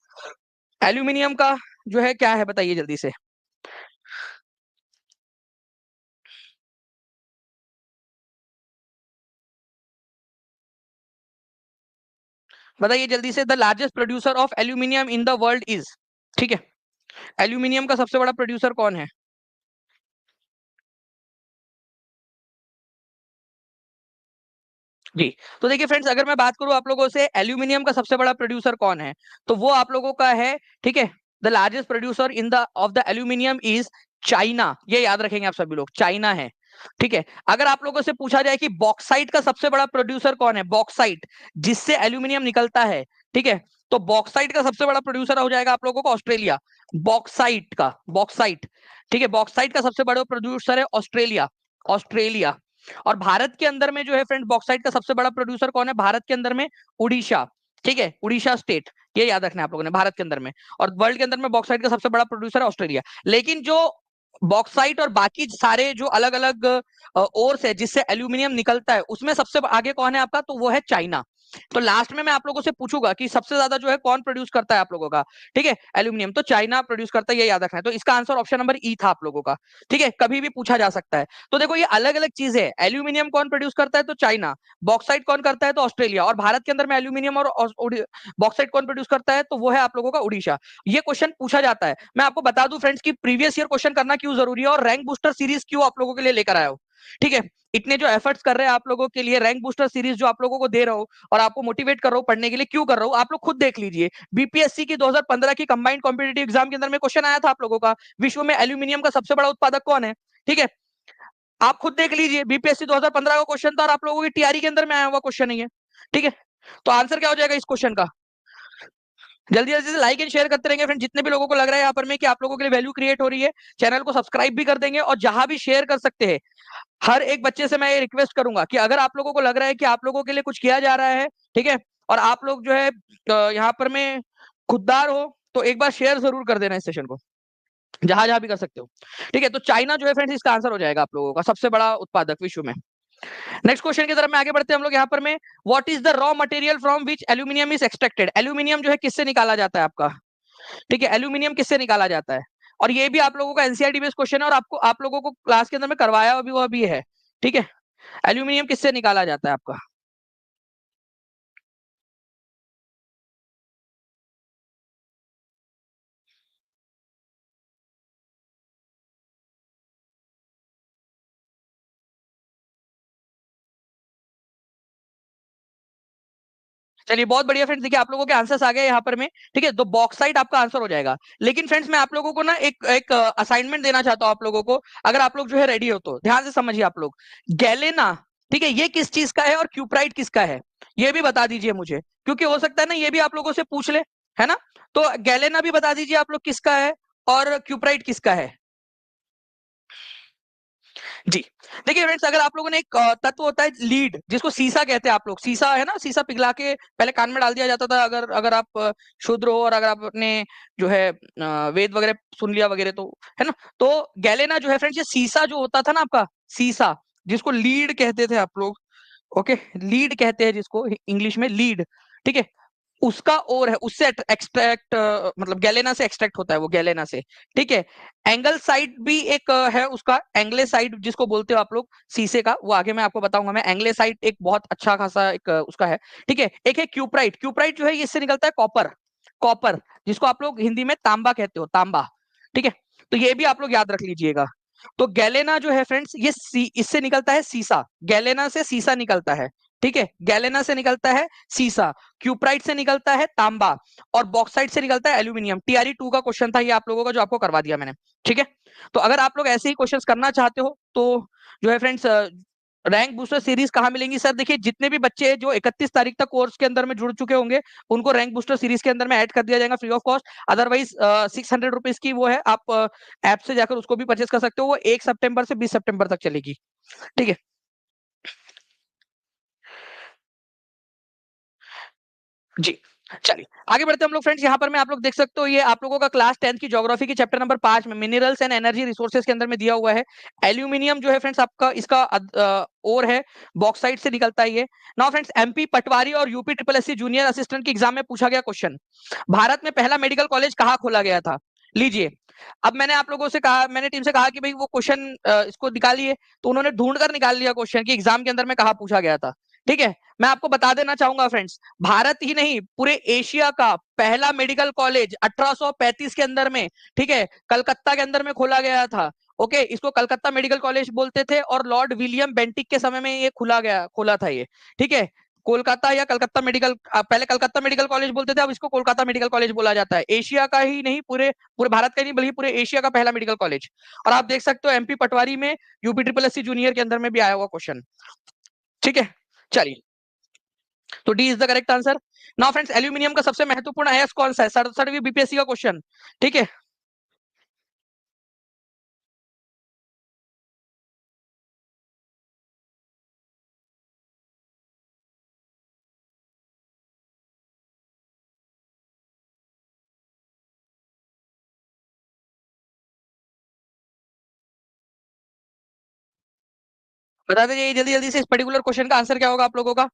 aluminium का जो है क्या है बताइए जल्दी से, बताइए जल्दी से, the largest producer of aluminium in the world is. ठीक है, एल्यूमिनियम का सबसे बड़ा प्रोड्यूसर कौन है? जी, तो देखिए फ्रेंड्स, अगर मैं बात करूं आप लोगों से एल्यूमिनियम का सबसे बड़ा प्रोड्यूसर कौन है, तो वो आप लोगों का है, ठीक है, the largest producer in the of the aluminium is China. ये याद रखेंगे आप सभी लोग, चाइना है। ठीक है, अगर आप लोगों से पूछा जाए कि बॉक्साइट का सबसे बड़ा प्रोड्यूसर कौन है, बॉक्साइट जिससे एल्यूमिनियम निकलता है, ठीक है, तो बॉक्साइट का सबसे बड़ा प्रोड्यूसर हो जाएगा आप लोगों को ऑस्ट्रेलिया, बॉक्साइट का, बॉक्साइट, ठीक है, बॉक्साइट का सबसे बड़ा प्रोड्यूसर है ऑस्ट्रेलिया, ऑस्ट्रेलिया। और भारत के अंदर में जो है फ्रेंड बॉक्साइट का सबसे बड़ा प्रोड्यूसर कौन है भारत के अंदर में, उड़ीसा। ठीक है, उड़ीसा स्टेट, ये याद रखना है आप लोगों ने, भारत के अंदर में। और वर्ल्ड के अंदर में बॉक्साइट का सबसे बड़ा प्रोड्यूसर है ऑस्ट्रेलिया। लेकिन जो बॉक्साइट और बाकी सारे जो अलग अलग ओर्स है जिससे एल्यूमिनियम निकलता है, उसमें सबसे आगे कौन है आपका, तो वो है चाइना। तो लास्ट में मैं आप लोगों से पूछूंगा कि सबसे ज्यादा जो है कौन प्रोड्यूस करता है आप लोगों का, ठीक है, एल्यूमिनियम, तो चाइना प्रोड्यूस करता है, ये याद रखना है। तो इसका आंसर ऑप्शन नंबर ई था आप लोगों का, ठीक है, कभी भी पूछा जा सकता है। तो देखो ये अलग अलग चीजें है, एल्यूमिनियम कौन प्रोड्यूस करता है तो चाइना, बॉक्साइट कौन करता है तो ऑस्ट्रेलिया, और भारत के अंदर में एल्यूमिनियम और बॉक्साइट कौन प्रोड्यूस करता है तो वो है आप लोगों का उड़ीसा। ये क्वेश्चन पूछा जाता है। मैं आपको बता दूं फ्रेंड्स कि प्रीवियस ईयर क्वेश्चन करना क्यों जरूरी है और रैंक बूस्टर सीरीज क्यों आप लोगों के लिए लेकर आया हो, ठीक है। इतने जो एफर्ट्स कर रहे हैं आप लोगों के लिए, रैंक बूस्टर सीरीज जो आप लोगों को दे रहा हूं और आपको मोटिवेट कर रहा हूं पढ़ने के लिए, क्यों कर रहा हूं आप लोग खुद देख लीजिए। बीपीएससी की 2015 की कंबाइंड कॉम्पिटेटिव एग्जाम के अंदर में क्वेश्चन आया था आप लोगों का, विश्व में एल्यूमिनियम का सबसे बड़ा उत्पादक कौन है, ठीक है। आप खुद देख लीजिए, बीपीएससी 2015 का क्वेश्चन था और आप लोगों की टीआरई के अंदर में आया हुआ क्वेश्चन नहीं है, ठीक है। तो आंसर क्या हो जाएगा इस क्वेश्चन का? जल्दी जल्दी से लाइक एंड शेयर करते रहेंगे फ्रेंड, जितने भी लोगों को लग रहा है यहाँ पर में कि आप लोगों के लिए वैल्यू क्रिएट हो रही है, चैनल को सब्सक्राइब भी कर देंगे और जहां भी शेयर कर सकते हैं। हर एक बच्चे से मैं ये रिक्वेस्ट करूंगा कि अगर आप लोगों को लग रहा है कि आप लोगों के लिए कुछ किया जा रहा है, ठीक है, और आप लोग जो है यहाँ पर में खुददार हो, तो एक बार शेयर जरूर कर देना इस सेशन को, जहां जहां भी कर सकते हो, ठीक है। तो चाइना जो है फ्रेंड्स इसका आंसर हो जाएगा आप लोगों का सबसे बड़ा उत्पादक विश्व में। नेक्स्ट क्वेश्चन की तरफ में आगे बढ़ते हैं हम लोग यहाँ पर में, what is the raw material from which aluminium is extracted, aluminium जो है किससे निकाला जाता है आपका, ठीक है, एल्यूमिनियम किससे निकाला जाता है। और ये भी आप लोगों का एनसीईआरटी बेस्ड क्वेश्चन है और आपको आप लोगों को क्लास के अंदर में करवाया भी हुआ भी है, ठीक है। एल्यूमिनियम किससे निकाला जाता है आपका? चलिए बहुत बढ़िया फ्रेंड्स, देखिए आप लोगों के आंसर्स आ गए यहाँ पर में, ठीक है। तो बॉक्साइट आपका आंसर हो जाएगा। लेकिन फ्रेंड्स मैं आप लोगों को ना एक एक असाइनमेंट देना चाहता हूँ आप लोगों को, अगर आप लोग जो है रेडी हो तो ध्यान से समझिए आप लोग। गैलेना, ठीक है, ये किस चीज का है और क्यूप्राइट किसका है, ये भी बता दीजिए मुझे, क्योंकि हो सकता है ना ये भी आप लोगों से पूछ ले, है ना। तो गैलेना भी बता दीजिए आप लोग किसका है और क्यूप्राइट किसका है। जी, देखिए फ्रेंड्स अगर आप लोगों ने एक तत्व होता है लीड, जिसको सीसा कहते हैं आप लोग, सीसा है ना, सीसा पिघला के पहले कान में डाल दिया जाता था, अगर अगर आप शूद्र हो और अगर आपने जो है वेद वगैरह सुन लिया वगैरह, तो है ना। तो गैलेना जो है फ्रेंड्स, ये सीसा जो होता था ना आपका, सीसा, जिसको लीड कहते थे आप लोग, ओके, लीड कहते हैं जिसको इंग्लिश में लीड, ठीक है, उसका ओर है, उससे एक्सट्रैक्ट, मतलब गैलेना से एक्सट्रैक्ट होता है वो, गैलेना से, ठीक है। एंगल साइड भी एक है उसका, एंगले साइड जिसको बोलते हो आप लोग शीशे का, वो आगे मैं आपको बताऊंगा। मैं एंगले साइड एक बहुत अच्छा खासा एक उसका है, ठीक है। एक है क्यूप्राइट, क्यूप्राइट जो है इससे निकलता है कॉपर, कॉपर जिसको आप लोग हिंदी में तांबा कहते हो, तांबा, ठीक है। तो ये भी आप लोग याद रख लीजिएगा। तो गैलेना जो है फ्रेंड्स, ये इससे निकलता है सीसा, गैलेना से सीसा निकलता है, ठीक है, गैलेना से निकलता है सीसा, क्यूप्राइट से निकलता है तांबा, और बॉक्साइट से निकलता है एल्यूमिनियम। टीआरई 2 का क्वेश्चन था ये आप लोगों का, जो आपको करवा दिया मैंने, ठीक है। तो अगर आप लोग ऐसे ही क्वेश्चंस करना चाहते हो तो जो है फ्रेंड्स, रैंक बूस्टर सीरीज कहाँ मिलेंगी सर? देखिए जितने भी बच्चे जो 31 तारीख तक कोर्स के अंदर में जुड़ चुके होंगे, उनको रैंक बूस्टर सीरीज के अंदर में ऐड कर दिया जाएगा free of cost. Otherwise 600 rupees की वो है, आप ऐप से जाकर उसको भी परचेस कर सकते हो, वो 1 सितंबर से 20 सितंबर तक चलेगी, ठीक है। जी, चलिए आगे बढ़ते हैं हम लोग फ्रेंड्स। यहाँ पर मैं आप लोग देख सकते हो, ये आप लोगों का क्लास 10th की ज्योग्राफी की चैप्टर नंबर 5 में मिनरल्स एंड एनर्जी रिसोर्सेज के अंदर में दिया हुआ है। एल्यूमिनियम जो है फ्रेंड्स आपका इसका और है, बॉक्साइट से निकलता है ये। नाउ फ्रेंड्स एमपी पटवारी और UP triple SC junior assistant की एग्जाम में पूछा गया क्वेश्चन, भारत में पहला मेडिकल कॉलेज कहाँ खोला गया था? लीजिए, अब मैंने आप लोगों से कहा, मैंने टीम से कहा कि भाई वो क्वेश्चन इसको निकालिए, तो उन्होंने ढूंढ कर निकाल लिया क्वेश्चन की एग्जाम के अंदर में कहा पूछा गया था, ठीक है। मैं आपको बता देना चाहूंगा फ्रेंड्स, भारत ही नहीं पूरे एशिया का पहला मेडिकल कॉलेज 1835 के अंदर में, ठीक है, कलकत्ता के अंदर में खोला गया था। ओके, इसको कलकत्ता मेडिकल कॉलेज बोलते थे और लॉर्ड विलियम बेंटिक के समय में ये खोला था ये, ठीक है। कोलकाता या कलकत्ता मेडिकल, पहले कलकत्ता मेडिकल कॉलेज बोलते थे, अब इसको कोलकाता मेडिकल कॉलेज बोला जाता है। एशिया का ही नहीं, पूरे पूरे भारत का ही नहीं बल्कि पूरे एशिया का पहला मेडिकल कॉलेज। और आप देख सकते हो एमपी पटवारी में यूपी ट्रिपल एससी जूनियर के अंदर में भी आया हुआ क्वेश्चन, ठीक है। चलिए, तो D is the correct answer. Now friends aluminium का सबसे महत्वपूर्ण अयस्क कौन सा है? 67वीं बीपीएससी का क्वेश्चन, ठीक है। बता दीजिए जल्दी जल्दी से, इस पर्टिकुलर क्वेश्चन का आंसर क्या होगा आप लोगों का?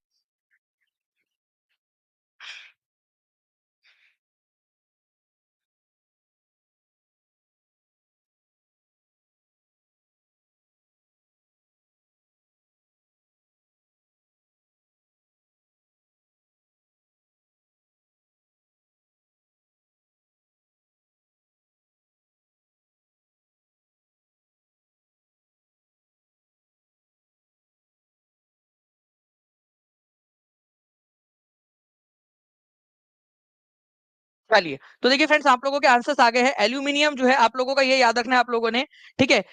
चलिए, तो देखिए फ्रेंड्स, आप लोगों के आंसर्स आ गए हैं। एल्यूमिनियम जो है आप लोगों का, ये याद रखना है आप लोगों ने, ठीक है।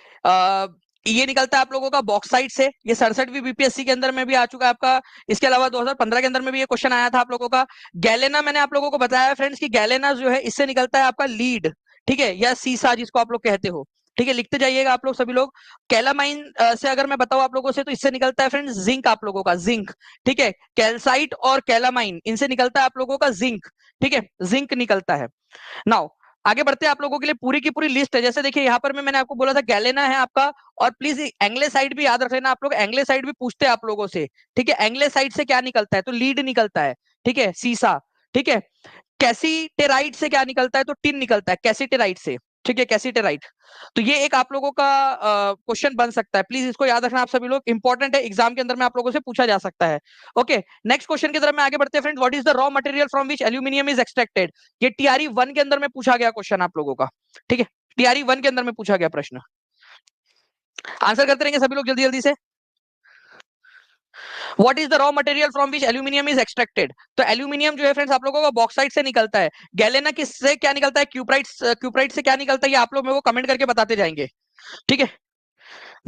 ये निकलता है आप लोगों का बॉक्साइट से। ये 67वीं बीपीएससी के अंदर में भी आ चुका है आपका। इसके अलावा 2015 के अंदर में भी ये क्वेश्चन आया था आप लोगों का। गैलेना मैंने आप लोगों को बताया फ्रेंड्स कि गैलेना जो है इससे निकलता है आपका लीड, ठीक है, या सीसा जिसको आप लोग कहते हो, ठीक है। लिखते जाइएगा आप लोग सभी लोग। कैलामाइन से अगर मैं बताऊं आप लोगों से, तो इससे निकलता है फ्रेंड्स जिंक आप लोगों का, जिंक, ठीक है। कैल्साइट और कैलामाइन, इनसे निकलता है आप लोगों का जिंक, ठीक है, जिंक निकलता है। नाउ आगे बढ़ते हैं, आप लोगों के लिए पूरी की पूरी लिस्ट है। जैसे देखिए यहाँ पर मैंने आपको बोला था गैलेना है आपका, और प्लीज एंग्लेसाइड भी याद रख लेना आप लोग, एंग्लेसाइड भी पूछते हैं आप लोगों से, ठीक है। एंग्लेसाइड से क्या निकलता है, तो लीड निकलता है, ठीक है, सीसा, ठीक है। कैसीटेराइट से क्या निकलता है, तो टिन निकलता है कैसीटेराइट से, ठीक है, कैसीटेराइट। तो ये एक आप लोगों का क्वेश्चन बन सकता है, प्लीज इसको याद रखना आप सभी लोग, इंपॉर्टेंट है, एग्जाम के अंदर में आप लोगों से पूछा जा सकता है। ओके, नेक्स्ट क्वेश्चन की तरफ में आगे बढ़ते हैं friends. What is the raw material from which aluminium is extracted? ये टीआरई 1 के अंदर में पूछा गया क्वेश्चन आप लोगों का, ठीक है, टीआरई 1 के अंदर में पूछा गया प्रश्न। आंसर करते रहेंगे सभी लोग जल्दी जल्दी से। What is the raw material from which aluminium is extracted? तो एल्यूमिनियम जो है फ्रेंड्स आप लोगों का बॉक्साइट से निकलता है। गैलेना किससे क्या निकलता है? क्यूप्राइट, क्यूप्राइट से क्या निकलता है, ये आप लोग मेरे को कमेंट करके बताते जाएंगे, ठीक है।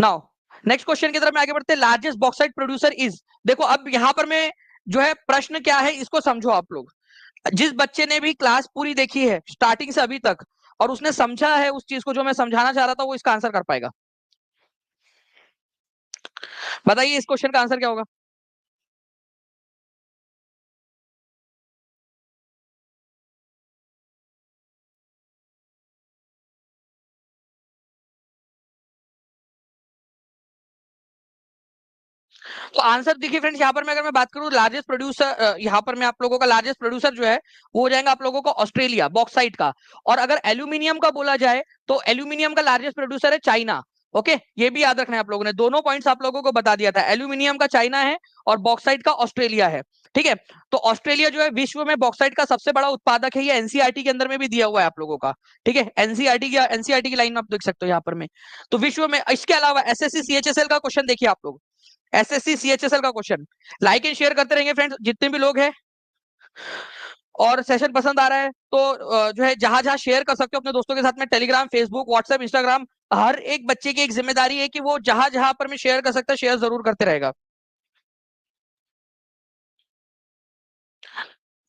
नाउ नेक्स्ट क्वेश्चन की तरफ में आगे बढ़ते हैं। लार्जेस्ट बॉक्साइट प्रोड्यूसर इज, देखो अब यहां पर मैं जो है प्रश्न क्या है इसको समझो आप लोग। जिस बच्चे ने भी क्लास पूरी देखी है स्टार्टिंग से अभी तक, और उसने समझा है उस चीज को जो मैं समझाना चाह रहा था, वो इसका आंसर कर पाएगा। बताइए इस क्वेश्चन का आंसर क्या होगा? तो आंसर देखिए फ्रेंड्स, यहाँ पर मैं अगर मैं बात करूं लार्जेस्ट प्रोड्यूसर, यहाँ पर मैं आप लोगों का लार्जेस्ट प्रोड्यूसर जो है वो हो जाएगा आप लोगों को ऑस्ट्रेलिया बॉक्साइट का। और अगर एल्यूमिनियम का बोला जाए तो एल्यूमिनियम का लार्जेस्ट प्रोड्यूसर है चाइना। ओके, ये भी याद रखना है आप लोगों ने, दोनों पॉइंट्स आप लोगों को बता दिया था, एल्यूमिनियम का चाइना है और बॉक्साइट का ऑस्ट्रेलिया है, ठीक है। तो ऑस्ट्रेलिया जो है विश्व में बॉक्साइट का सबसे बड़ा उत्पादक है, ये एनसीईआरटी के अंदर में भी दिया हुआ है आप लोगों का, ठीक है। एनसीईआरटी की लाइन में आप देख सकते हो यहाँ पर में। तो विश्व में, इसके अलावा एसएससी सीएचएसएल का क्वेश्चन देखिए आप लोग, एसएससी सीएचएसएल का क्वेश्चन। लाइक एंड शेयर करते रहेंगे फ्रेंड्स जितने भी लोग हैं, और सेशन पसंद आ रहा है तो जो है जहां जहां शेयर कर सकते हो अपने दोस्तों के साथ में, टेलीग्राम, फेसबुक, व्हाट्सएप, इंस्टाग्राम, हर एक बच्चे की एक जिम्मेदारी है कि वो जहां जहां पर मैं शेयर कर सकता है शेयर जरूर करते रहेगा।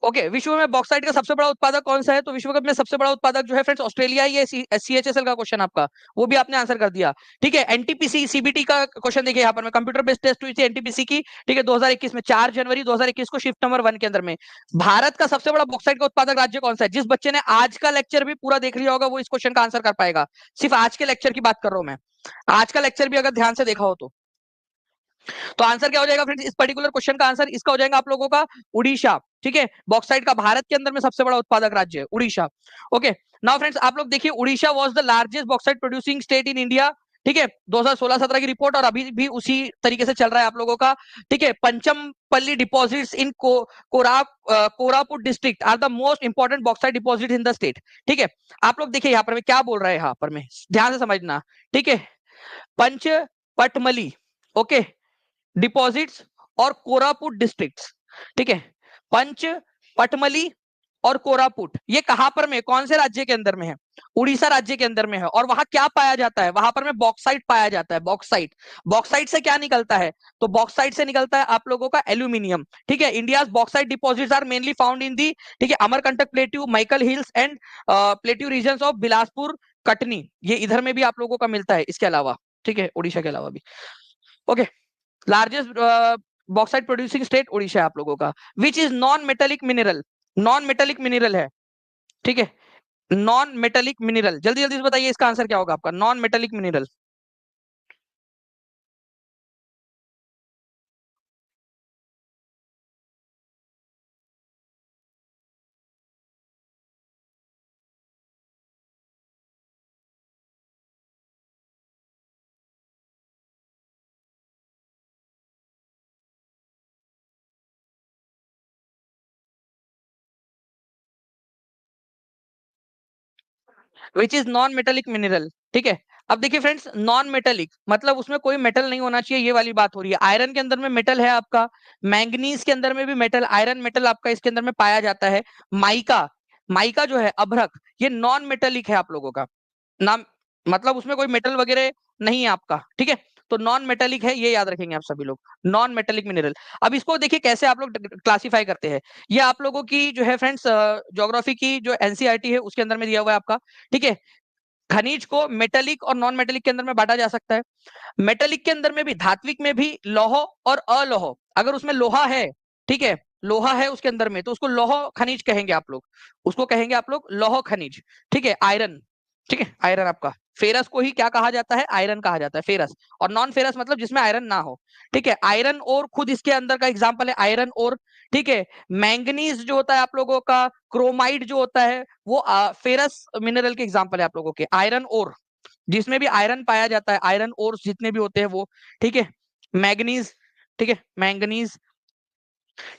ओके, विश्व में बॉक्साइट का सबसे बड़ा उत्पादक कौन सा है? तो विश्व में सबसे बड़ा उत्पादक जो है फ्रेंड्स ऑस्ट्रेलिया, ये सीएचएसएल का क्वेश्चन आपका, वो भी आपने आंसर कर दिया, ठीक है। एनटीपीसी सीबीटी का क्वेश्चन देखिए यहाँ पर, मैं कंप्यूटर बेस्ड टेस्ट हुई थी एनटीपीसी की, ठीक है, 2021 में 4 जनवरी 2021 को, शिफ्ट नंबर 1 के अंदर में। भारत का सबसे बड़ा बॉक्साइट का उत्पादक राज्य कौन सा है? जिस बच्चे ने आज का लेक्चर भी पूरा देख लिया होगा वो इस क्वेश्चन का आंसर कर पाएगा। सिर्फ आज के लेक्चर की बात कर रहा हूं मैं, आज का लेक्चर भी अगर ध्यान से देखा हो तो आंसर क्या हो जाएगा फ्रेंड्स? इस पर्टिकुलर क्वेश्चन का आंसर इसका हो जाएगा आप लोगों का उड़ीसा, ठीक है। बॉक्साइट का भारत के अंदर में सबसे बड़ा उत्पादक राज्य है उड़ीसा। ओके, नाउ फ्रेंड्स आप लोग देखिए, Orissa was the largest bauxite producing state in India, ठीक है, 2016-17 की रिपोर्ट, और अभी भी उसी तरीके से चल रहा है आप लोगों का, ठीक है। Panchampalli deposits in Koraput district are the most important bauxite deposit in the state, ठीक है। आप लोग देखिए यहाँ पर मैं क्या बोल रहा है, यहाँ पर मैं ध्यान से समझना, ठीक है। पंचपटमली, ओके, डिपॉजिट्स और कोरापुट डिस्ट्रिक्ट्स, ठीक है। पंच, पटमली और कोरापुट, ये कहां पर में, कौन से राज्य के अंदर में है? उड़ीसा राज्य के अंदर में है। और वहां क्या पाया जाता है? वहां पर में बॉक्साइट पाया जाता है, बॉक्साइट। बॉक्साइट से क्या निकलता है? तो बॉक्साइट से निकलता है आप लोगों का एल्यूमिनियम, ठीक है। India's bauxite deposits are mainly found in the, ठीक है, Amarkantak plateau, Maikal hills and plateau region of Bilaspur, Katni, ये इधर में भी आप लोगों का मिलता है इसके अलावा, ठीक है, उड़ीसा के अलावा भी। Okay, largest bauxite producing state Orissa है आप लोगों का। Which is non metallic mineral, non metallic mineral है, ठीक है, नॉन मेटेलिक मिनरल, जल्दी जल्दी से बताइए इसका आंसर क्या होगा आपका, non metallic mineral. Which is non metallic mineral, ठीक है। अब देखिए फ्रेंड्स, नॉन मेटेलिक मतलब उसमें कोई मेटल नहीं होना चाहिए, ये वाली बात हो रही है। आयरन के अंदर में मेटल है आपका, मैंगनीज के अंदर में भी मेटल, आयरन मेटल आपका इसके अंदर में पाया जाता है। माइका, माइका जो है अभ्रक, ये नॉन मेटेलिक है आप लोगों का नाम, मतलब उसमें कोई मेटल वगैरह नहीं है आपका, ठीक है। तो नॉन मेटेलिक है, ये याद रखेंगे आप सभी लोग, नॉन मेटेलिक मिनरल। अब इसको देखिए कैसे आप लोग क्लासिफाई करते हैं। ये आप लोगों की जो है फ्रेंड्स ज्योग्राफी की जो एनसीईआरटी है उसके अंदर में दिया हुआ है आपका, ठीक है। खनिज को मेटेलिक और नॉन मेटेलिक के अंदर में बांटा जा सकता है। मेटेलिक के अंदर में भी, धात्विक में भी लौह और अलोह, अगर उसमें लोहा है, ठीक है, लोहा है उसके अंदर में, तो उसको लौह खनिज कहेंगे आप लोग, उसको कहेंगे आप लोग लौह खनिज, ठीक है। आयरन, ठीक है, आयरन आपका, फेरस को ही क्या कहा जाता है, आयरन कहा जाता है, फेरस। और नॉन फेरस मतलब जिसमें आयरन ना हो, ठीक है। आयरन और खुद इसके अंदर का एग्जांपल है आयरन और, ठीक है। मैंगनीज जो होता है आप लोगों का, क्रोमाइड जो होता है वो फेरस मिनरल के एग्जांपल है आप लोगों के। आयरन और जिसमें भी आयरन पाया जाता है, आयरन और जितने भी होते हैं वो, ठीक है। मैग्नीज, ठीक है, मैंगनीज,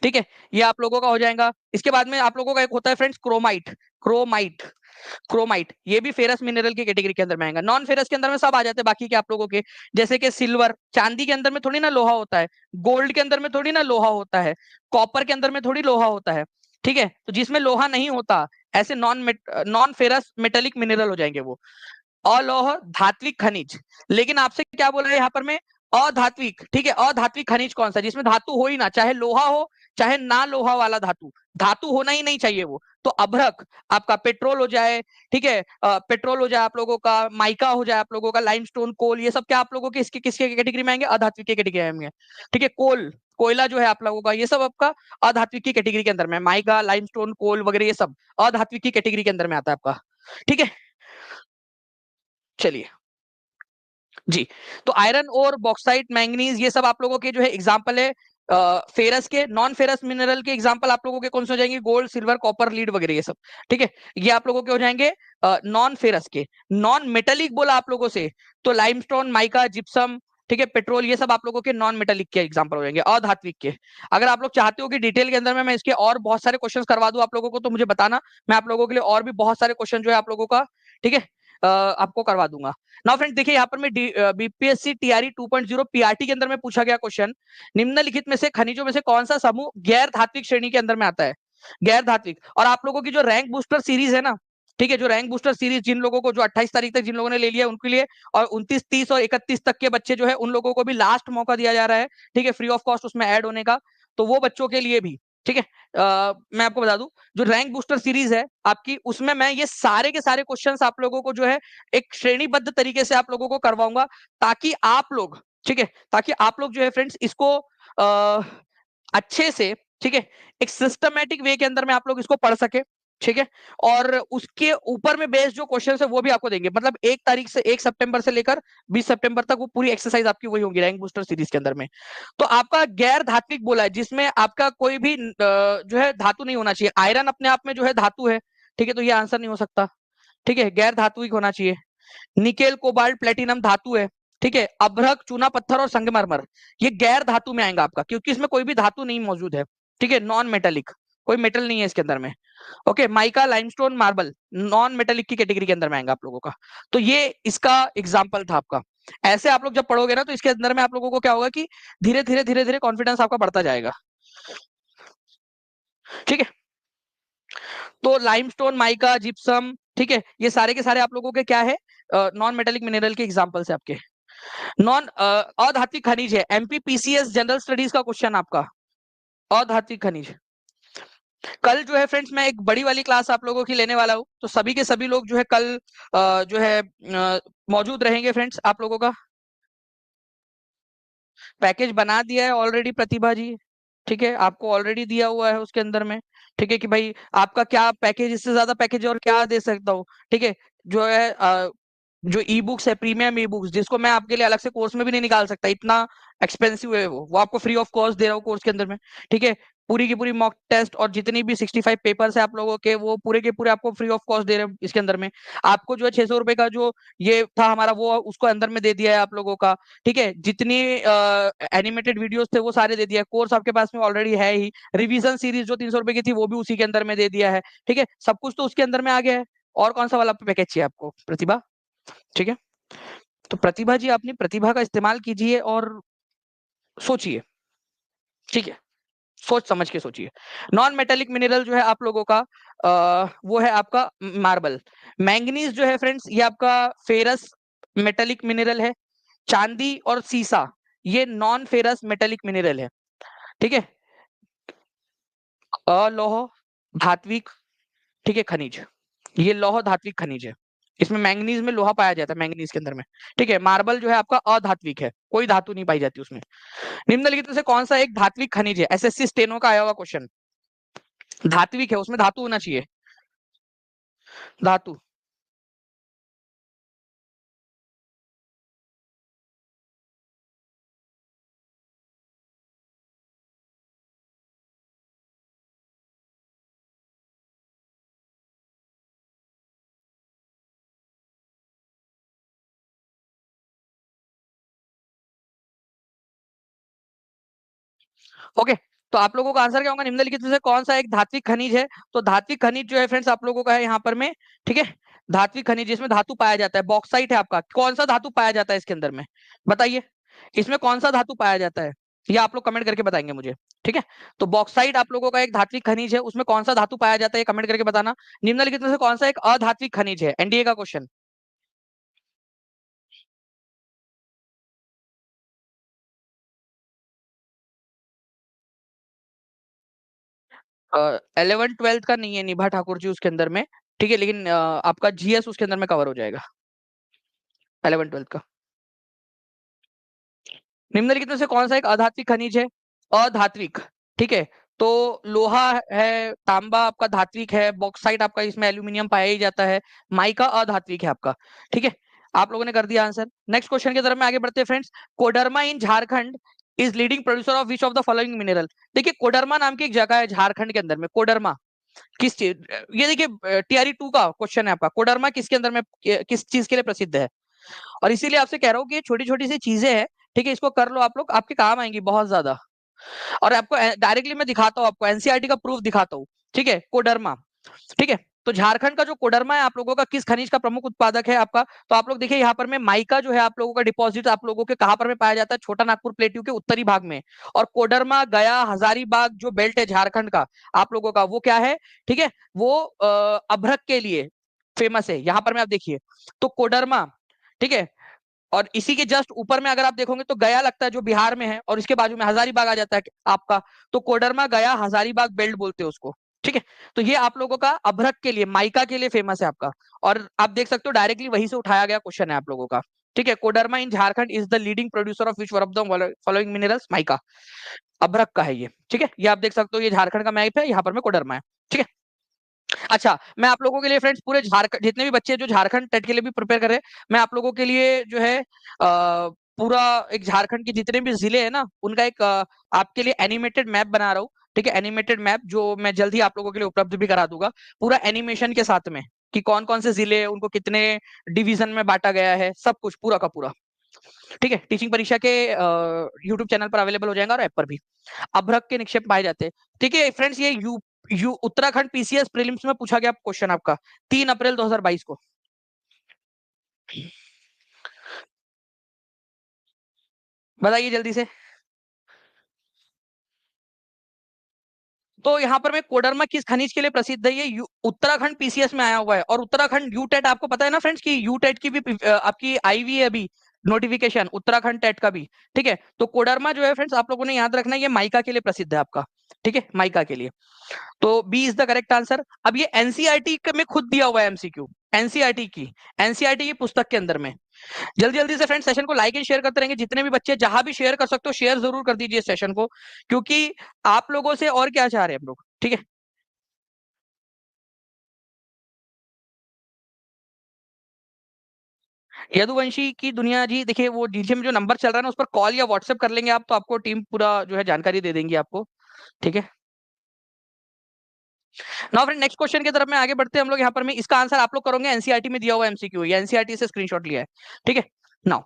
ठीक है, ये आप लोगों का हो जाएगा। इसके बाद में आप लोगों का एक होता है फ्रेंड्स क्रोमाइट, क्रोमाइट, क्रोमाइट, ये भी फेरस मिनरल की कैटेगरी के अंदर में आएगा। नॉन फेरस के अंदर में सब आ जाते हैं बाकी के आप लोगों के, जैसे कि सिल्वर, चांदी के अंदर में थोड़ी ना लोहा होता है, गोल्ड के अंदर में थोड़ी ना लोहा होता है, कॉपर के अंदर में थोड़ी लोहा होता है, ठीक है। तो जिसमें लोहा नहीं होता ऐसे नॉन फेरस मेटेलिक मिनरल हो जाएंगे वो। अलोह धात्विक खनिज, लेकिन आपसे क्या बोला है यहाँ पर में, अधात्विक, ठीक है। अधात्विक खनिज कौन सा, जिसमें धातु हो ही ना, चाहे लोहा हो चाहे ना लोहा वाला धातु, धातु होना ही नहीं चाहिए वो। तो अभ्रक आपका पेट्रोल हो जाए, ठीक है, पेट्रोल हो जाए आप लोगों का, माइका हो जाए आप लोगों का, लाइमस्टोन, कोल, ये सब क्या आप लोगों के इसके किसके कैटेगरी में आएंगे, अधात्विक के कैटेगरी में आएंगे, ठीक है। कोल, कोयला जो है आप लोगों का, ये सब आपका अधात्विक की कैटेगरी के अंदर में, माइका, लाइमस्टोन, कोल वगैरह ये सब अधात्विक की कैटेगरी के अंदर में आता है आपका, ठीक है। चलिए जी, तो आयरन और बॉक्साइट, मैंगनीज, ये सब आप लोगों के जो है एग्जांपल है फेरस के। नॉन फेरस मिनरल के एग्जांपल आप लोगों के कौन से हो जाएंगे, गोल्ड, सिल्वर, कॉपर, लीड वगैरह ये सब, ठीक है। ये आप लोगों के हो जाएंगे नॉन फेरस के। नॉन मेटेलिक बोला आप लोगों से, तो लाइमस्टोन, माइका, जिप्सम, ठीक है, पेट्रोल, ये सब आप लोगों के नॉन मेटेलिक के एग्जांपल हो जाएंगे, अधात्विक के। अगर आप लोग चाहते हो कि डिटेल के अंदर में मैं इसके और बहुत सारे क्वेश्चंस करवा दूं आप लोगों को, तो मुझे बताना, मैं आप लोगों के लिए और भी बहुत सारे क्वेश्चन जो है आप लोगों का, ठीक है, आपको करवा दूंगा। नाउ फ्रेंड्स देखिए यहाँ पर मैं बीपीएससी टीआरई 2.0 पीआरटी के अंदर में पूछा गया क्वेश्चन, निम्नलिखित में से खनिजों में से कौन सा समूह गैर धात्विक श्रेणी के अंदर में आता है, गैर धात्विक। और आप लोगों की जो रैंक बूस्टर सीरीज है ना, ठीक है, जो रैंक बूस्टर सीरीज जिन लोगों को जो 28 तारीख तक जिन लोगों ने ले लिया उनके लिए, और 29, 30 और 31 तक के बच्चे जो है उन लोगों को भी लास्ट मौका दिया जा रहा है, ठीक है, फ्री ऑफ कॉस्ट उसमें ऐड होने का। तो वो बच्चों के लिए भी, ठीक है, मैं आपको बता दूं, जो रैंक बूस्टर सीरीज है आपकी, उसमें मैं ये सारे के सारे क्वेश्चंस आप लोगों को जो है एक श्रेणीबद्ध तरीके से आप लोगों को करवाऊंगा, ताकि आप लोग, ठीक है, ताकि आप लोग जो है फ्रेंड्स इसको अच्छे से, ठीक है, एक सिस्टमेटिक वे के अंदर में आप लोग इसको पढ़ सके, ठीक है। और उसके ऊपर में बेस्ड जो क्वेश्चन है वो भी आपको देंगे, मतलब 1 तारीख से 1 सितंबर से लेकर 20 सितंबर तक वो पूरी एक्सरसाइज आपकी वही होगी रैंक बूस्टर सीरीज के अंदर में। तो आपका गैर धात्विक बोला है, जिसमें आपका कोई भी जो है धातु नहीं होना चाहिए। आयरन अपने आप में जो है धातु है, ठीक है, तो ये आंसर नहीं हो सकता, ठीक है, गैर धात्विक होना चाहिए। निकेल, कोबाल्ट, प्लेटिनम धातु है, ठीक है। अभ्रक, चूना पत्थर और संगमरमर, ये गैर धातु में आएगा आपका, क्योंकि इसमें कोई भी धातु नहीं मौजूद है, ठीक है, नॉन मेटेलिक, कोई मेटल नहीं है इसके अंदर में। Okay, mica, limestone, marble non metallic की कैटेगरी के अंदर में आएगा आप लोगों का। तो ये इसका एग्जाम्पल था आपका। ऐसे आप लोग जब पढ़ोगे ना, तो इसके अंदर में आप लोगों को क्या होगा कि धीरे धीरे धीरे धीरे कॉन्फिडेंस आपका बढ़ता जाएगा, ठीक है। तो लाइमस्टोन, माइका, जिप्सम, ठीक है, ये सारे के सारे आप लोगों के क्या है, नॉन मेटेलिक मिनरल के एग्जांपल्स है आपके। नॉन अधात्विक खनिज है, एमपीपीसीएस जनरल स्टडीज का क्वेश्चन आपका, अधात्विक खनिज। कल जो है फ्रेंड्स मैं एक बड़ी वाली क्लास आप लोगों की लेने वाला हूँ, तो सभी के सभी लोग जो है कल जो है मौजूद रहेंगे फ्रेंड्स आप लोगों का। पैकेज बना दिया है ऑलरेडी प्रतिभा जी, ठीक है, आपको ऑलरेडी दिया हुआ है उसके अंदर में, ठीक है, कि भाई आपका क्या पैकेज, इससे ज्यादा पैकेज और क्या दे सकता हूँ, ठीक है। जो है जो ई बुक्स है, प्रीमियम ई बुक्स, जिसको मैं आपके लिए अलग से कोर्स में भी नहीं निकाल सकता, इतना एक्सपेंसिव है वो आपको फ्री ऑफ कॉस्ट दे रहा हूँ कोर्स के अंदर में, ठीक है। पूरी की पूरी मॉक टेस्ट और जितनी भी 65 पेपर्स है आप लोगों के, वो पूरे के पूरे आपको फ्री ऑफ कॉस्ट दे रहे हैं इसके अंदर में। आपको जो है 600 रुपए का जो ये था हमारा, वो उसको अंदर में दे दिया है आप लोगों का, ठीक है। जितनी एनिमेटेड वीडियोस थे वो सारे दे दिया है, कोर्स आपके पास में ऑलरेडी है ही, रिवीजन सीरीज जो 300 रुपए की थी वो भी उसी के अंदर में दे दिया है, ठीक है, सब कुछ तो उसके अंदर में आ गया है। और कौन सा वाला पैकेज चाहिए आपको प्रतिभा, ठीक है। तो प्रतिभा जी अपनी प्रतिभा का इस्तेमाल कीजिए और सोचिए, ठीक है। सोच समझ के सोचिए। नॉन मेटेलिक मिनरल जो है आप लोगों का वो है आपका मार्बल। मैंगनीज जो है फ्रेंड्स ये आपका फेरस मेटेलिक मिनरल है। चांदी और सीसा ये नॉन फेरस मेटेलिक मिनरल है। ठीक है। अलौह धात्विक, ठीक है, खनिज, ये लौह धात्विक खनिज है। इसमें मैंगनीज में लोहा पाया जाता है, मैंगनीज के अंदर में। ठीक है। मार्बल जो है आपका अधात्विक है, कोई धातु नहीं पाई जाती उसमें। निम्नलिखित में से कौन सा एक धात्विक खनिज है? एसएससी स्टेनो का आया हुआ क्वेश्चन। धात्विक है, उसमें धातु होना चाहिए, धातु। ओके, तो आप लोगों का आंसर क्या होगा? निम्नलिखित में से कौन सा एक धात्विक खनिज है? तो धात्विक खनिज जो है फ्रेंड्स आप लोगों का है यहाँ पर में, ठीक है, धात्विक खनिज जिसमें धातु पाया जाता है, बॉक्साइट है आपका। कौन सा धातु पाया जाता है इसके अंदर में? बताइए, इसमें कौन सा धातु पाया जाता है? ये आप लोग कमेंट करके बताएंगे मुझे। ठीक है, तो बॉक्साइट आप लोगों का एक धात्विक खनिज है, उसमें कौन सा धातु पाया जाता है, कमेंट करके बताना। निम्नलिखित में से कौन सा एक अधात्विक खनिज है? एनडीए का क्वेश्चन। 11th 12th का नहीं है निभा ठाकुर जी उसके अंदर में। ठीक है, लेकिन आपका जीएस उसके अंदर में कवर हो जाएगा 11th 12th का। निम्नलिखित में से कौन सा एक अधात्विक खनिज है? अधात्विक, ठीक है, तो लोहा है, तांबा आपका धात्विक है, बॉक्साइट आपका इसमें एल्यूमिनियम पाया ही जाता है, माइका अधात्विक है आपका। ठीक है, आप लोगों ने कर दिया आंसर। नेक्स्ट क्वेश्चन की तरफ में आगे बढ़ते हैं friends. Koderma in Jharkhand is leading producer of which of the following mineral? देखिए कोडरमा नाम की एक जगह है झारखंड के अंदर में, कोडरमा किस चीज, ये देखिए टीआरई 2 का क्वेश्चन है आपका, कोडरमा किसके अंदर में किस चीज के लिए प्रसिद्ध है? और इसीलिए आपसे कह रहा हूँ कि ये छोटी छोटी सी चीजें हैं, ठीक है, इसको कर लो आप लोग, आपके काम आएंगी बहुत ज्यादा। और आपको डायरेक्टली मैं दिखाता हूँ, आपको एनसीईआरटी का प्रूफ दिखाता हूँ। ठीक है, कोडरमा। ठीक है, तो झारखंड का जो कोडरमा है आप लोगों का किस खनिज का प्रमुख उत्पादक है आपका? तो आप लोग देखिए यहाँ पर में माइका जो है आप लोगों का डिपॉजिट आप लोगों के कहां पर में पाया जाता है? छोटा नागपुर प्लेट्यू के उत्तरी भाग में। और कोडरमा गया हजारीबाग जो बेल्ट है झारखंड का आप लोगों का, वो क्या है? ठीक है, वो अभ्रक के लिए फेमस है। यहाँ पर में आप देखिए, तो कोडरमा, ठीक है, और इसी के जस्ट ऊपर में अगर आप देखोगे तो गया लगता है जो बिहार में है, और इसके बाजू में हजारीबाग आ जाता है आपका। तो कोडरमा गया हजारीबाग बेल्ट बोलते हैं उसको। ठीक है, तो ये आप लोगों का अभ्रक के लिए, माइका के लिए फेमस है आपका। और आप देख सकते हो डायरेक्टली वहीं से उठाया गया क्वेश्चन है आप लोगों का। ठीक है, Koderma in Jharkhand is the leading producer of which one of the following minerals? Mica, अभ्रक का है ये। ठीक है, ये आप देख सकते हो, ये झारखंड का मैप है, यहाँ पर में कोडरमा है। ठीक है, अच्छा, मैं आप लोगों के लिए फ्रेंड्स पूरे झारखंड, जितने भी बच्चे जो झारखंड टेट के लिए भी प्रिपेयर कर रहे हैं, मैं आप लोगों के लिए जो है पूरा एक झारखंड के जितने भी जिले हैं ना, उनका एक आपके लिए एनिमेटेड मैप बना रहा हूँ। ठीक है, एनिमेटेड मैप जो मैं जल्द ही आप लोगों के लिए उपलब्ध भी करा दूंगा, पूरा एनिमेशन के साथ में, कि कौन कौन से जिले हैं, उनको कितने डिवीजन में बांटा गया है, सब कुछ पूरा का पूरा। ठीक है, टीचिंग परीक्षा के यूट्यूब चैनल पर अवेलेबल हो जाएगा और ऐप पर भी। अभ्रक के निक्षेप पाए जाते हैं। ठीक है फ्रेंड्स, ये यू उत्तराखंड पीसीएस प्रीलिम्स में पूछा गया क्वेश्चन आपका 3 अप्रैल 2022 को। बताइए जल्दी से। तो यहाँ पर मैं कोडरमा किस खनिज के लिए प्रसिद्ध है? ये उत्तराखंड पीसीएस में आया हुआ है। और उत्तराखंड यूटेट आपको पता है ना फ्रेंड्स, की यूटेट की भी आपकी आई हुई है अभी नोटिफिकेशन, उत्तराखंड टेट का भी। ठीक है, तो कोडरमा जो है फ्रेंड्स आप लोगों ने याद रखना है, ये माइका के लिए प्रसिद्ध है आपका। ठीक है, माइका के लिए। तो B is the correct answer. अब ये एनसीईआरटी में खुद दिया हुआ है एमसीक्यू, एनसीईआरटी की पुस्तक के अंदर में। जल्दी जल्दी से फ्रेंड सेशन को लाइक एंड शेयर करते रहेंगे, जितने भी बच्चे जहां भी शेयर कर सकते हो शेयर जरूर कर दीजिए सेशन को, क्योंकि आप लोगों से और क्या चाह रहे हैं हम लोग। ठीक है, यदुवंशी की दुनिया जी, देखिए वो डीजे में जो नंबर चल रहा है ना, उस पर कॉल या व्हाट्सएप कर लेंगे आप, तो आपको टीम पूरा जो है जानकारी दे देंगी आपको। ठीक है, नाउ फ्रेंड नेक्स्ट क्वेश्चन की तरफ में आगे बढ़ते हैं हम लोग। यहाँ पर में इसका आंसर आप लोग करोगे, एनसीईआरटी में दिया हुआ एमसीक्यू, या एनसीईआरटी से स्क्रीनशॉट लिया है। ठीक है, नाउ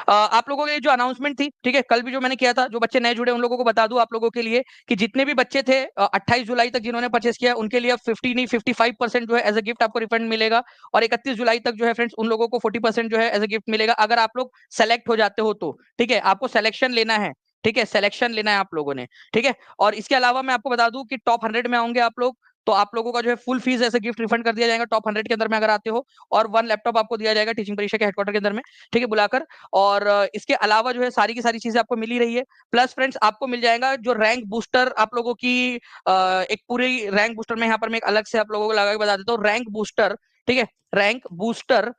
आप लोगों के लिए जो अनाउंसमेंट थी, ठीक है, कल भी जो मैंने किया था, जो बच्चे नए जुड़े उन लोगों को बता दूं आप लोगों के लिए, कि जितने भी बच्चे थे 28 जुलाई तक जिन्होंने परचेस किया, उनके लिए अब 50 नहीं 55% जो है एज अ गिफ्ट आपको रिफंड मिलेगा। और 31 जुलाई तक जो है फ्रेंड्स उन लोगों को 40% जो है एज अ गिफ्ट मिलेगा, अगर आप लोग सेलेक्ट हो जाते हो तो। ठीक है, आपको सिलेक्शन लेना है, ठीक है, सिलेक्शन लेना है आप लोगों ने, ठीक है। और इसके अलावा मैं आपको बता दूं कि टॉप 100 में आओगे आप लोग तो आप लोगों का जो है फुल फीस ऐसे गिफ्ट रिफंड कर दिया जाएगा टॉप 100 के अंदर में अगर आते हो, और 1 लैपटॉप आपको दिया जाएगा टीचिंग परीक्षा के हेडक्वार्टर के अंदर में, ठीक है, बुलाकर। और इसके अलावा जो है सारी की सारी चीजें आपको मिल ही रही है। प्लस फ्रेंड्स आपको मिल जाएगा जो रैंक बूस्टर आप लोगों की एक पूरी रैंक बूस्टर में यहाँ पर मैं एक अलग से आप लोगों को लगा के बता देता हूँ, रैंक बूस्टर, ठीक है, रैंक बूस्टर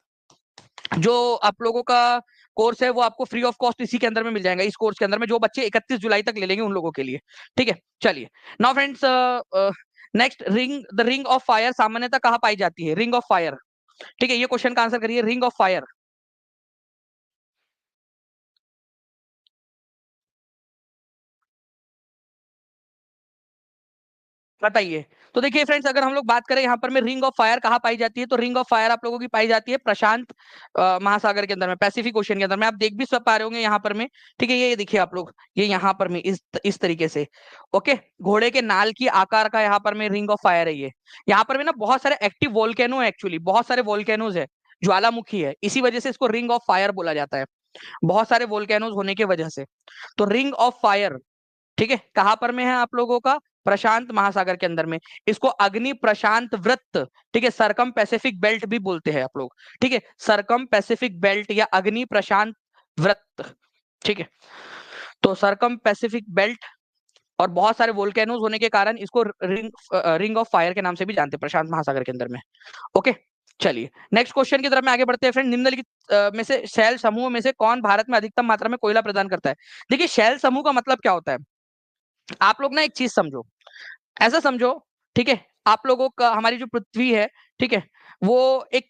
जो आप लोगों का कोर्स है वो आपको फ्री ऑफ कॉस्ट इसी के अंदर में मिल जाएगा, इस कोर्स के अंदर में जो बच्चे 31 जुलाई तक ले लेंगे उन लोगों के लिए, ठीक है। चलिए now friends, next, ring, the ring of fire सामान्यतः कहाँ पाई जाती है? रिंग ऑफ फायर, ठीक है, ये क्वेश्चन का आंसर करिए, रिंग ऑफ फायर। बताइए। तो देखिए फ्रेंड्स, अगर हम लोग बात करें यहाँ पर में रिंग ऑफ फायर कहाँ पाई जाती है, तो रिंग ऑफ फायर आप लोगों की पाई जाती है प्रशांत महासागर के अंदर में, पैसिफिक ओशन के अंदर में। आप देख भी सब पा रहे होंगे यहाँ पर में, ठीक है, ये देखिए आप लोग, ये यहाँ पर में इस तरीके से, ओके, घोड़े के नाल की आकार का यहाँ पर में रिंग ऑफ फायर है ये। यहाँ पर में ना बहुत सारे एक्टिव वोल्केनो है, एक्चुअली बहुत सारे वोल्केनोज है, ज्वालामुखी है, इसी वजह से इसको रिंग ऑफ फायर बोला जाता है, बहुत सारे वोल्केनोज होने की वजह से। तो रिंग ऑफ फायर, ठीक है, कहां पर में है आप लोगों का? प्रशांत महासागर के अंदर में। इसको अग्नि प्रशांत वृत्त, ठीक है, सरकम पैसिफिक बेल्ट भी बोलते हैं आप लोग, ठीक है, सरकम पैसिफिक बेल्ट या अग्नि प्रशांत वृत्त, ठीक है। तो सरकम पैसिफिक बेल्ट और बहुत सारे वोल्केनोज होने के कारण इसको रिंग ऑफ फायर के नाम से भी जानते हैं प्रशांत महासागर के अंदर में, ओके। चलिए नेक्स्ट क्वेश्चन की तरफ में आगे बढ़ते हैं फ्रेंड। निम्नलिखित में से शैल समूह में से कौन भारत में अधिकतम मात्रा में कोयला प्रदान करता है? देखिए शैल समूह का मतलब क्या होता है, आप लोग ना एक चीज समझो, ऐसा समझो, ठीक है, आप लोगों का हमारी जो पृथ्वी है, ठीक है, वो एक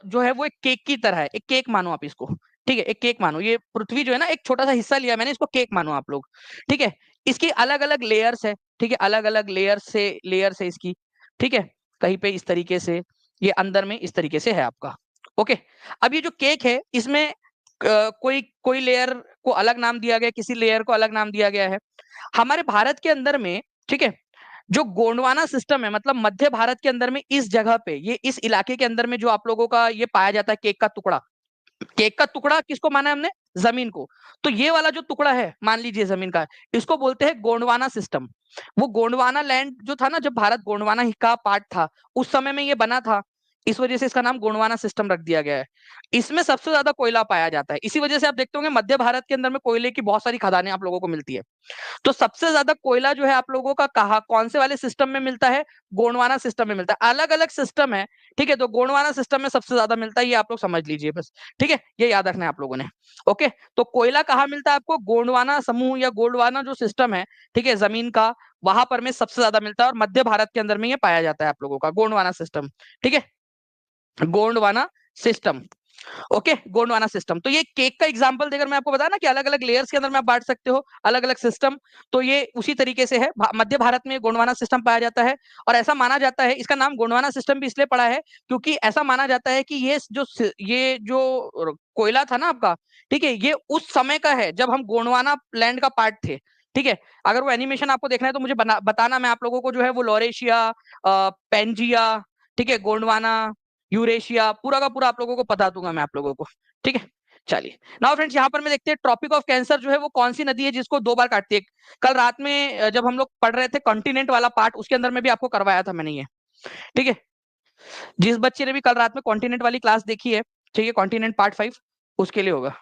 जो है वो एक केक की तरह है, एक केक मानो आप इसको, ठीक है, एक केक मानो, ये पृथ्वी जो है ना एक छोटा सा हिस्सा लिया मैंने, इसको केक मानो आप लोग, ठीक है। इसकी अलग अलग लेयर्स है, ठीक है, अलग अलग लेयर्स है इसकी, ठीक है, कहीं पे इस तरीके से, ये अंदर में इस तरीके से है आपका, ओके। अब ये जो केक है इसमें कोई कोई लेयर को अलग नाम दिया गया, किसी लेयर को अलग नाम दिया गया है। हमारे भारत के अंदर में, ठीक है, जो गोंडवाना सिस्टम है, मतलब मध्य भारत के अंदर में इस जगह पे, ये इस इलाके के अंदर में जो आप लोगों का ये पाया जाता है केक का टुकड़ा, केक का टुकड़ा किसको माना है हमने? जमीन को। तो ये वाला जो टुकड़ा है मान लीजिए जमीन का, इसको बोलते हैं गोंडवाना सिस्टम। वो गोंडवाना लैंड जो था ना, जब भारत गोंडवाना का पार्ट था उस समय में ये बना था, इस वजह से इसका नाम गोंडवाना सिस्टम रख दिया गया है। इसमें सबसे ज्यादा कोयला पाया जाता है, इसी वजह से आप देखते होंगे मध्य भारत के अंदर में कोयले की बहुत सारी खदानें आप लोगों को मिलती है। तो सबसे ज्यादा कोयला जो है आप लोगों का कहा कौन से वाले सिस्टम में मिलता है? गोंडवाना सिस्टम में मिलता है। अलग अलग सिस्टम है, ठीक है, तो गोंडवाना सिस्टम में सबसे ज्यादा मिलता है, ये आप लोग समझ लीजिए बस, ठीक है, ये याद रखना है आप लोगों ने, ओके। तो कोयला कहाँ मिलता है आपको? गोंडवाना समूह या गोंडवाना जो सिस्टम है, ठीक है, जमीन का, वहां पर में सबसे ज्यादा मिलता है, और मध्य भारत के अंदर में ये पाया जाता है आप लोगों का गोंडवाना सिस्टम, ठीक है, Gondwana system, okay, Gondwana system. तो ये केक का एग्जांपल देकर मैं आपको बताया ना कि अलग अलग लेयर्स के अंदर में आप बांट सकते हो अलग अलग सिस्टम, तो ये उसी तरीके से है, मध्य भारत में गोंडवाना सिस्टम पाया जाता है। और ऐसा माना जाता है, इसका नाम गोंडवाना सिस्टम भी इसलिए पड़ा है क्योंकि ऐसा माना जाता है कि ये जो कोयला था ना आपका, ठीक है, ये उस समय का है जब हम गोंडवाना लैंड का पार्ट थे, ठीक है। अगर वो एनिमेशन आपको देखना है तो मुझे बताना, मैं आप लोगों को जो है वो लॉरेशिया, पेंजिया, ठीक है, गोंडवाना, यूरेशिया, पूरा का पूरा आप लोगों को बता दूंगा मैं आप लोगों को, ठीक है। चलिए नाउ फ्रेंड्स, यहाँ पर में देखते हैं ट्रॉपिक ऑफ कैंसर जो है वो कौन सी नदी है जिसको 2 बार काटती है। कल रात में जब हम लोग पढ़ रहे थे कॉन्टिनेंट वाला पार्ट, उसके अंदर में भी आपको करवाया था मैंने ये, ठीक है। जिस बच्चे ने भी कल रात में कॉन्टिनेंट वाली क्लास देखी है, ठीक है, कॉन्टिनेंट पार्ट 5, उसके लिए होगा।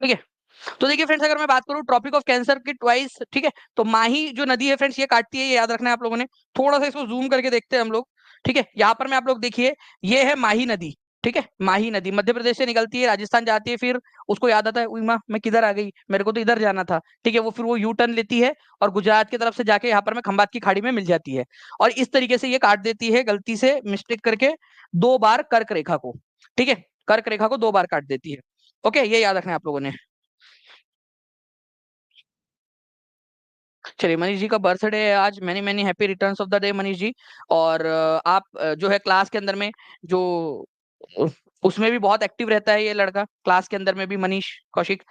ठीक है, तो देखिए फ्रेंड्स, अगर मैं बात करूं ट्रॉपिक ऑफ कैंसर की ट्वाइस, ठीक है, तो माही जो नदी है फ्रेंड्स ये काटती है, ये याद रखना है आप लोगों ने। थोड़ा सा इसको जूम करके देखते हैं हम लोग, ठीक है, यहाँ पर में आप लोग देखिए, ये है माही नदी, ठीक है, माही नदी मध्य प्रदेश से निकलती है, राजस्थान जाती है, फिर उसको याद आता है, उई माँ मैं किधर आ गई, मेरे को तो इधर जाना था, ठीक है, वो फिर वो यू टर्न लेती है और गुजरात की तरफ से जाके यहाँ पर में खंबात की खाड़ी में मिल जाती है, और इस तरीके से ये काट देती है गलती से मिस्टेक करके 2 बार कर्क रेखा को, ठीक है, कर्क रेखा को 2 बार काट देती है, ओके, ये याद रखना है आप लोगों ने। चलिए, मनीष जी का बर्थडे है आज, many many happy returns of the day Manish ji. और आप जो है क्लास के अंदर में जो उसमें भी बहुत एक्टिव रहता है ये लड़का, क्लास के अंदर में भी, मनीष कौशिक,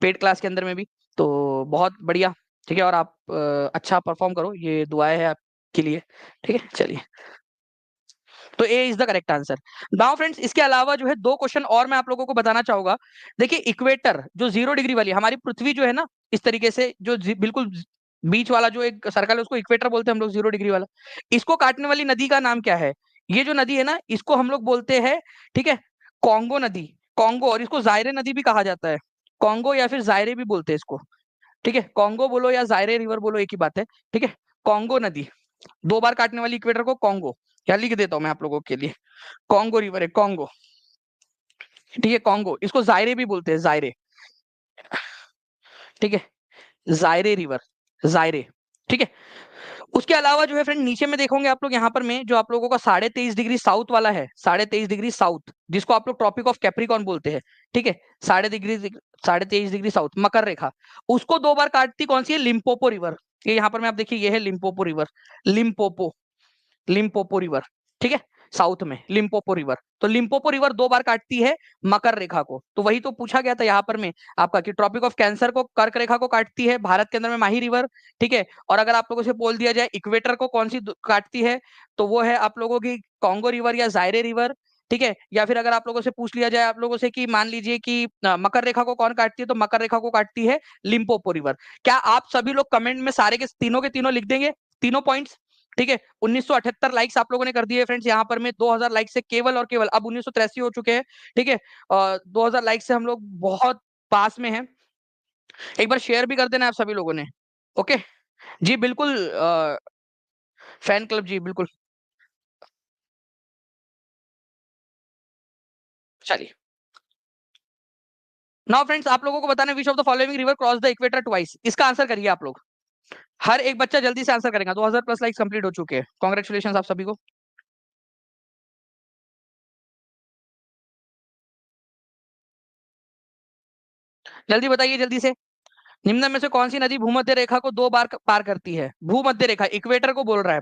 पेड क्लास के अंदर में भी। तो बहुत बढ़िया, ठीक है, और आप अच्छा परफॉर्म करो, ये दुआएं है आपके लिए, ठीक है। चलिए, तो A is the correct answer. Now friends, इसके अलावा जो है दो क्वेश्चन और मैं आप लोगों को बताना चाहूंगा। देखिए, इक्वेटर जो 0 डिग्री वाली, हमारी पृथ्वी जो है ना, इस तरीके से जो बिल्कुल बीच वाला जो एक सर्कल है, उसको इक्वेटर बोलते हैं हम लोग, 0 डिग्री वाला। इसको काटने वाली नदी का नाम क्या है? ये जो नदी है ना, इसको हम लोग बोलते हैं, ठीक है, कॉन्गो नदी। कॉन्गो, और इसको जायरे नदी भी कहा जाता है। कॉन्गो या फिर जायरे भी बोलते हैं इसको, ठीक है। कॉन्गो बोलो या जायरे रिवर बोलो, एक ही बात है, ठीक है। कॉन्गो नदी, 2 बार काटने वाली इक्वेटर को कॉन्गो, या लिख देता हूं मैं आप लोगों के लिए, कॉन्गो रिवर है, कॉन्गो, ठीक है, कॉन्गो। इसको जायरे भी बोलते हैं, जायरे, ठीक है, जायरे रिवर, जायरे, ठीक है। उसके अलावा जो है फ्रेंड, नीचे में देखोगे आप लोग, यहाँ पर में जो आप लोगों का 23.5 डिग्री साउथ वाला है, 23.5 डिग्री साउथ, जिसको आप लोग ट्रॉपिक ऑफ कैप्रिकॉन बोलते हैं, ठीक है, 23.5 डिग्री साउथ, मकर रेखा, उसको 2 बार काटती कौन सी है? Limpopo river. ये यहाँ पर में आप देखिए, ये है Limpopo river, Limpopo, Limpopo river, ठीक है, साउथ में लिम्पोपो रिवर। तो लिम्पोपो रिवर 2 बार काटती है मकर रेखा को। तो वही तो पूछा गया था यहाँ पर में आपका, कि ट्रॉपिक ऑफ कैंसर को, कर्क रेखा को काटती है भारत के अंदर में माही रिवर, ठीक है। और अगर आप लोगों से बोल दिया जाए इक्वेटर को कौन सी काटती है, तो वो है आप लोगों की कॉन्गो रिवर या जायरे रिवर, ठीक है। या फिर अगर आप लोगों से पूछ लिया जाए आप लोगों से कि मान लीजिए कि मकर रेखा को कौन काटती है, तो मकर रेखा को काटती है लिम्पोपो रिवर। क्या आप सभी लोग कमेंट में सारे के तीनों लिख देंगे, तीनों पॉइंट्स, ठीक है। 1978 लाइक्स आप लोगों ने कर दिए फ्रेंड्स, यहाँ पर में 2000 लाइक से केवल और केवल, अब 1983 हो चुके हैं, ठीक है। 2000 लाइक से हम लोग बहुत पास में हैं। एक बार शेयर भी कर देना आप सभी लोगों ने, ओके जी, बिल्कुल। फैन क्लब जी, बिल्कुल। चलिए, नाउ फ्रेंड्स, आप लोगों को बताना, which of the following river cross the equator twice, इसका आंसर करिए आप लोग। हर एक बच्चा जल्दी से आंसर करेगा, 2000 प्लस लाइक्स कंप्लीट हो चुके हैं, कॉन्ग्रेचुलेशन आप सभी को। जल्दी बताइए, जल्दी से। निम्न में से कौन सी नदी भूमध्य रेखा को 2 बार पार करती है? भूमध्य रेखा, इक्वेटर को बोल रहा है।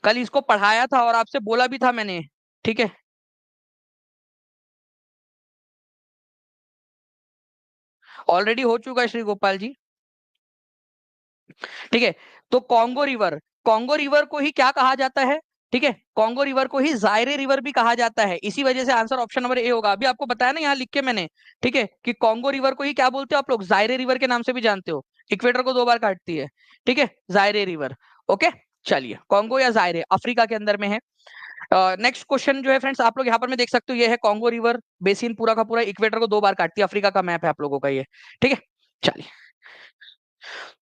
कल इसको पढ़ाया था और आपसे बोला भी था मैंने, ठीक है। ऑलरेडी हो चुका है श्री गोपाल जी, ठीक है। तो कॉन्गो रिवर, कॉन्गो रिवर को ही क्या कहा जाता है? ठीक है, कॉन्गो रिवर को ही जायरे रिवर भी कहा जाता है। इसी वजह से आंसर ऑप्शन नंबर ए होगा। अभी आपको बताया ना, यहाँ लिख के मैंने, ठीक है, कि कॉन्गो रिवर को ही क्या बोलते हो आप लोग? जायरे रिवर के नाम से भी जानते हो। इक्वेटर को 2 बार काटती है, ठीक है, जायरे रिवर, ओके। चलिए, कॉन्गो या जायरे अफ्रीका के अंदर में है। नेक्स्ट क्वेश्चन जो है फ्रेंड्स, आप लोग यहाँ पर में देख सकते हो, ये है कॉन्गो रिवर बेसिन, पूरा का पूरा इक्वेटर को 2 बार काटती है, अफ्रीका का मैप है आप लोगों का ये, ठीक है। चलिए,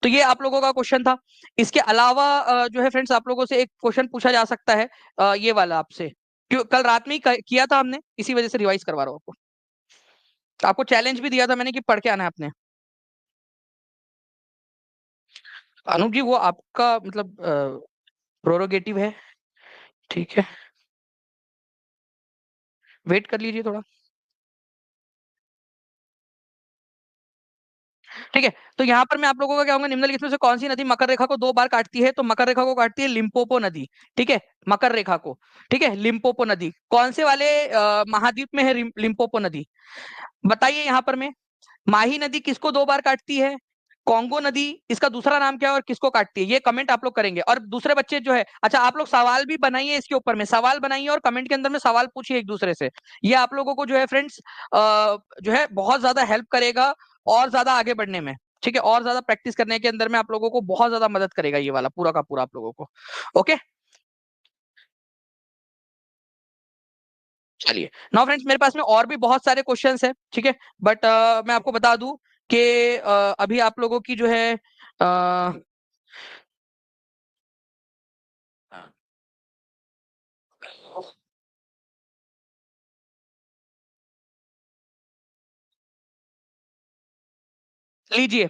तो ये आप लोगों का क्वेश्चन था। इसके अलावा जो है फ्रेंड्स, आप लोगों से एक क्वेश्चन पूछा जा सकता है, ये वाला आपसे, क्यों कल रात में ही किया था हमने, इसी वजह से रिवाइज करवा रहा हूँ आपको। आपको चैलेंज भी दिया था मैंने कि पढ़ के आना है आपने। अनुप जी, वो आपका मतलब प्रोरोगेटिव है, ठीक है, वेट कर लीजिए थोड़ा, ठीक है। तो यहाँ पर मैं आप लोगों का क्या होगा, निम्नलिखित में से कौन सी नदी मकर रेखा को 2 बार काटती है? तो मकर रेखा को काटती है लिम्पोपो नदी, ठीक है, मकर रेखा को, ठीक है, लिम्पोपो नदी। कौन से वाले महाद्वीप में है लिम्पोपो नदी? बताइए यहाँ पर में। माही नदी किसको 2 बार काटती है? कॉन्गो नदी, इसका दूसरा नाम क्या है और किसको काटती है? ये कमेंट आप लोग करेंगे। और दूसरे बच्चे जो है, अच्छा, आप लोग सवाल भी बनाइए, इसके ऊपर में सवाल बनाइए और कमेंट के अंदर में सवाल पूछिए एक दूसरे से। ये आप लोगों को जो है फ्रेंड्स, जो है बहुत ज्यादा हेल्प करेगा और ज्यादा आगे बढ़ने में, ठीक है, और ज्यादा प्रैक्टिस करने के अंदर में आप लोगों को बहुत ज्यादा मदद करेगा ये वाला पूरा का पूरा आप लोगों को, ओके। चलिए, नाउ फ्रेंड्स, मेरे पास में और भी बहुत सारे क्वेश्चंस हैं, ठीक है, बट मैं आपको बता दूं कि अभी आप लोगों की जो है अ, लीजिए,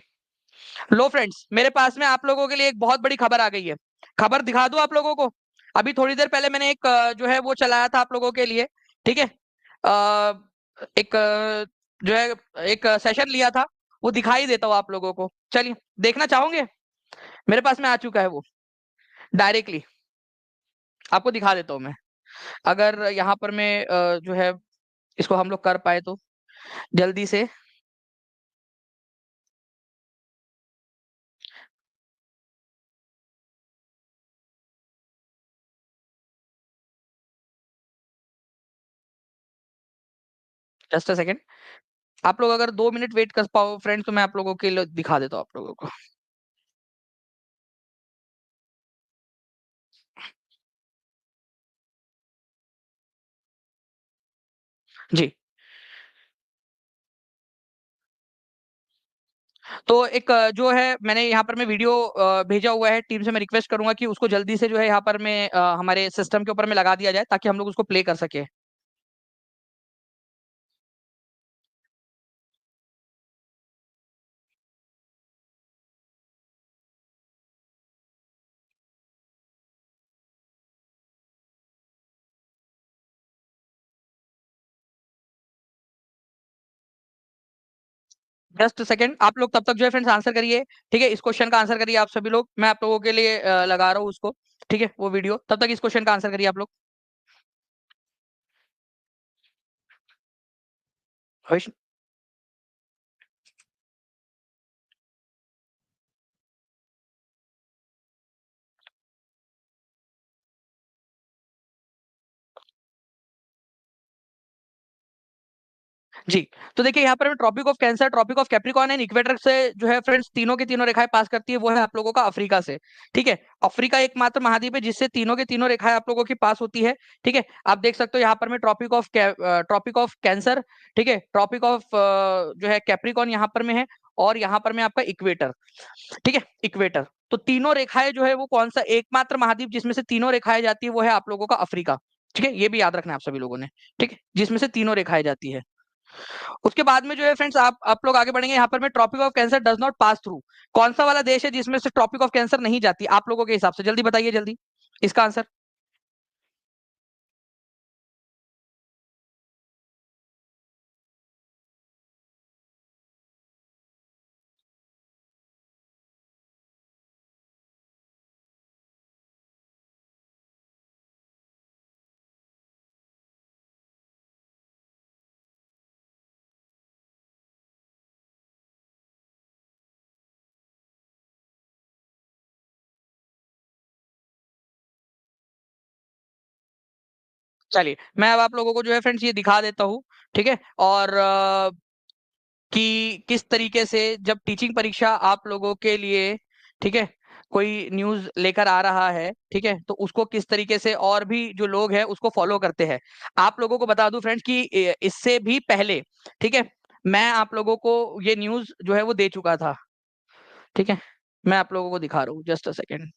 लो फ्रेंड्स, मेरे पास में आप लोगों के लिए एक बहुत बड़ी खबर आ गई है। खबर दिखा दूं आप लोगों को? अभी थोड़ी देर पहले मैंने एक जो है वो चलाया था आप लोगों के लिए, ठीक है, एक जो है एक सेशन लिया था, वो दिखाई देता हूँ आप लोगों को। चलिए, देखना चाहोगे? मेरे पास में आ चुका है वो, डायरेक्टली आपको दिखा देता हूँ मैं। अगर यहाँ पर मैं जो है इसको हम लोग कर पाए तो जल्दी से। जस्ट अ सेकेंड, आप लोग अगर 2 मिनट वेट कर पाओ फ्रेंड्स, तो मैं आप लोगों के लिए दिखा देता हूँ आप लोगों को। जी, तो एक जो है मैंने यहाँ पर मैं वीडियो भेजा हुआ है टीम से, मैं रिक्वेस्ट करूंगा कि उसको जल्दी से जो है यहाँ पर मैं हमारे सिस्टम के ऊपर में लगा दिया जाए, ताकि हम लोग उसको प्ले कर सके। जस्ट सेकंड, आप लोग तब तक जो है फ्रेंड्स आंसर करिए। ठीक है, इस क्वेश्चन का आंसर करिए आप सभी लोग, मैं आप लोगों के लिए लगा रहा हूँ उसको। ठीक है, वो वीडियो, तब तक इस क्वेश्चन का आंसर करिए आप लोग। हर्ष, जी, तो देखिए यहाँ पर Tropic of Cancer, Tropic of Capricorn and equator से जो है फ्रेंड्स तीनों की तीनों रेखाएं पास करती है, वो है आप लोगों का अफ्रीका से। ठीक है, अफ्रीका एकमात्र महाद्वीप है जिससे तीनों के तीनों रेखाएं आप लोगों की पास होती है। ठीक है, आप देख सकते हो यहाँ पर ट्रॉपिक ऑफ कैंसर, ठीक है, ट्रॉपिक ऑफ जो है कैप्रिकॉर्न यहाँ पर में है, और यहाँ पर में आपका इक्वेटर। ठीक है, इक्वेटर, तो तीनों रेखाएं जो है वो कौन सा एकमात्र महाद्वीप जिसमें से तीनों रेखाएं जाती है, वो है आप लोगों का अफ्रीका। ठीक है, ये भी याद रखना है आप सभी लोगों ने। ठीक है, जिसमें से तीनों रेखाएं जाती है। उसके बाद में जो है फ्रेंड्स आप लोग आगे बढ़ेंगे, यहाँ पर में Tropic of Cancer does not pass through, कौन सा वाला देश है जिसमें से ट्रॉपिक ऑफ कैंसर नहीं जाती आप लोगों के हिसाब से? जल्दी बताइए, जल्दी इसका आंसर। चलिए, मैं अब आप लोगों को जो है फ्रेंड्स ये दिखा देता हूँ। ठीक है, और कि किस तरीके से जब टीचिंग परीक्षा आप लोगों के लिए, ठीक है, कोई न्यूज लेकर आ रहा है, ठीक है, तो उसको किस तरीके से और भी जो लोग हैं उसको फॉलो करते हैं। आप लोगों को बता दूं फ्रेंड्स कि इससे भी पहले, ठीक है, मैं आप लोगों को ये न्यूज जो है वो दे चुका था। ठीक है, मैं आप लोगों को दिखा रहा हूँ, जस्ट अ सेकेंड।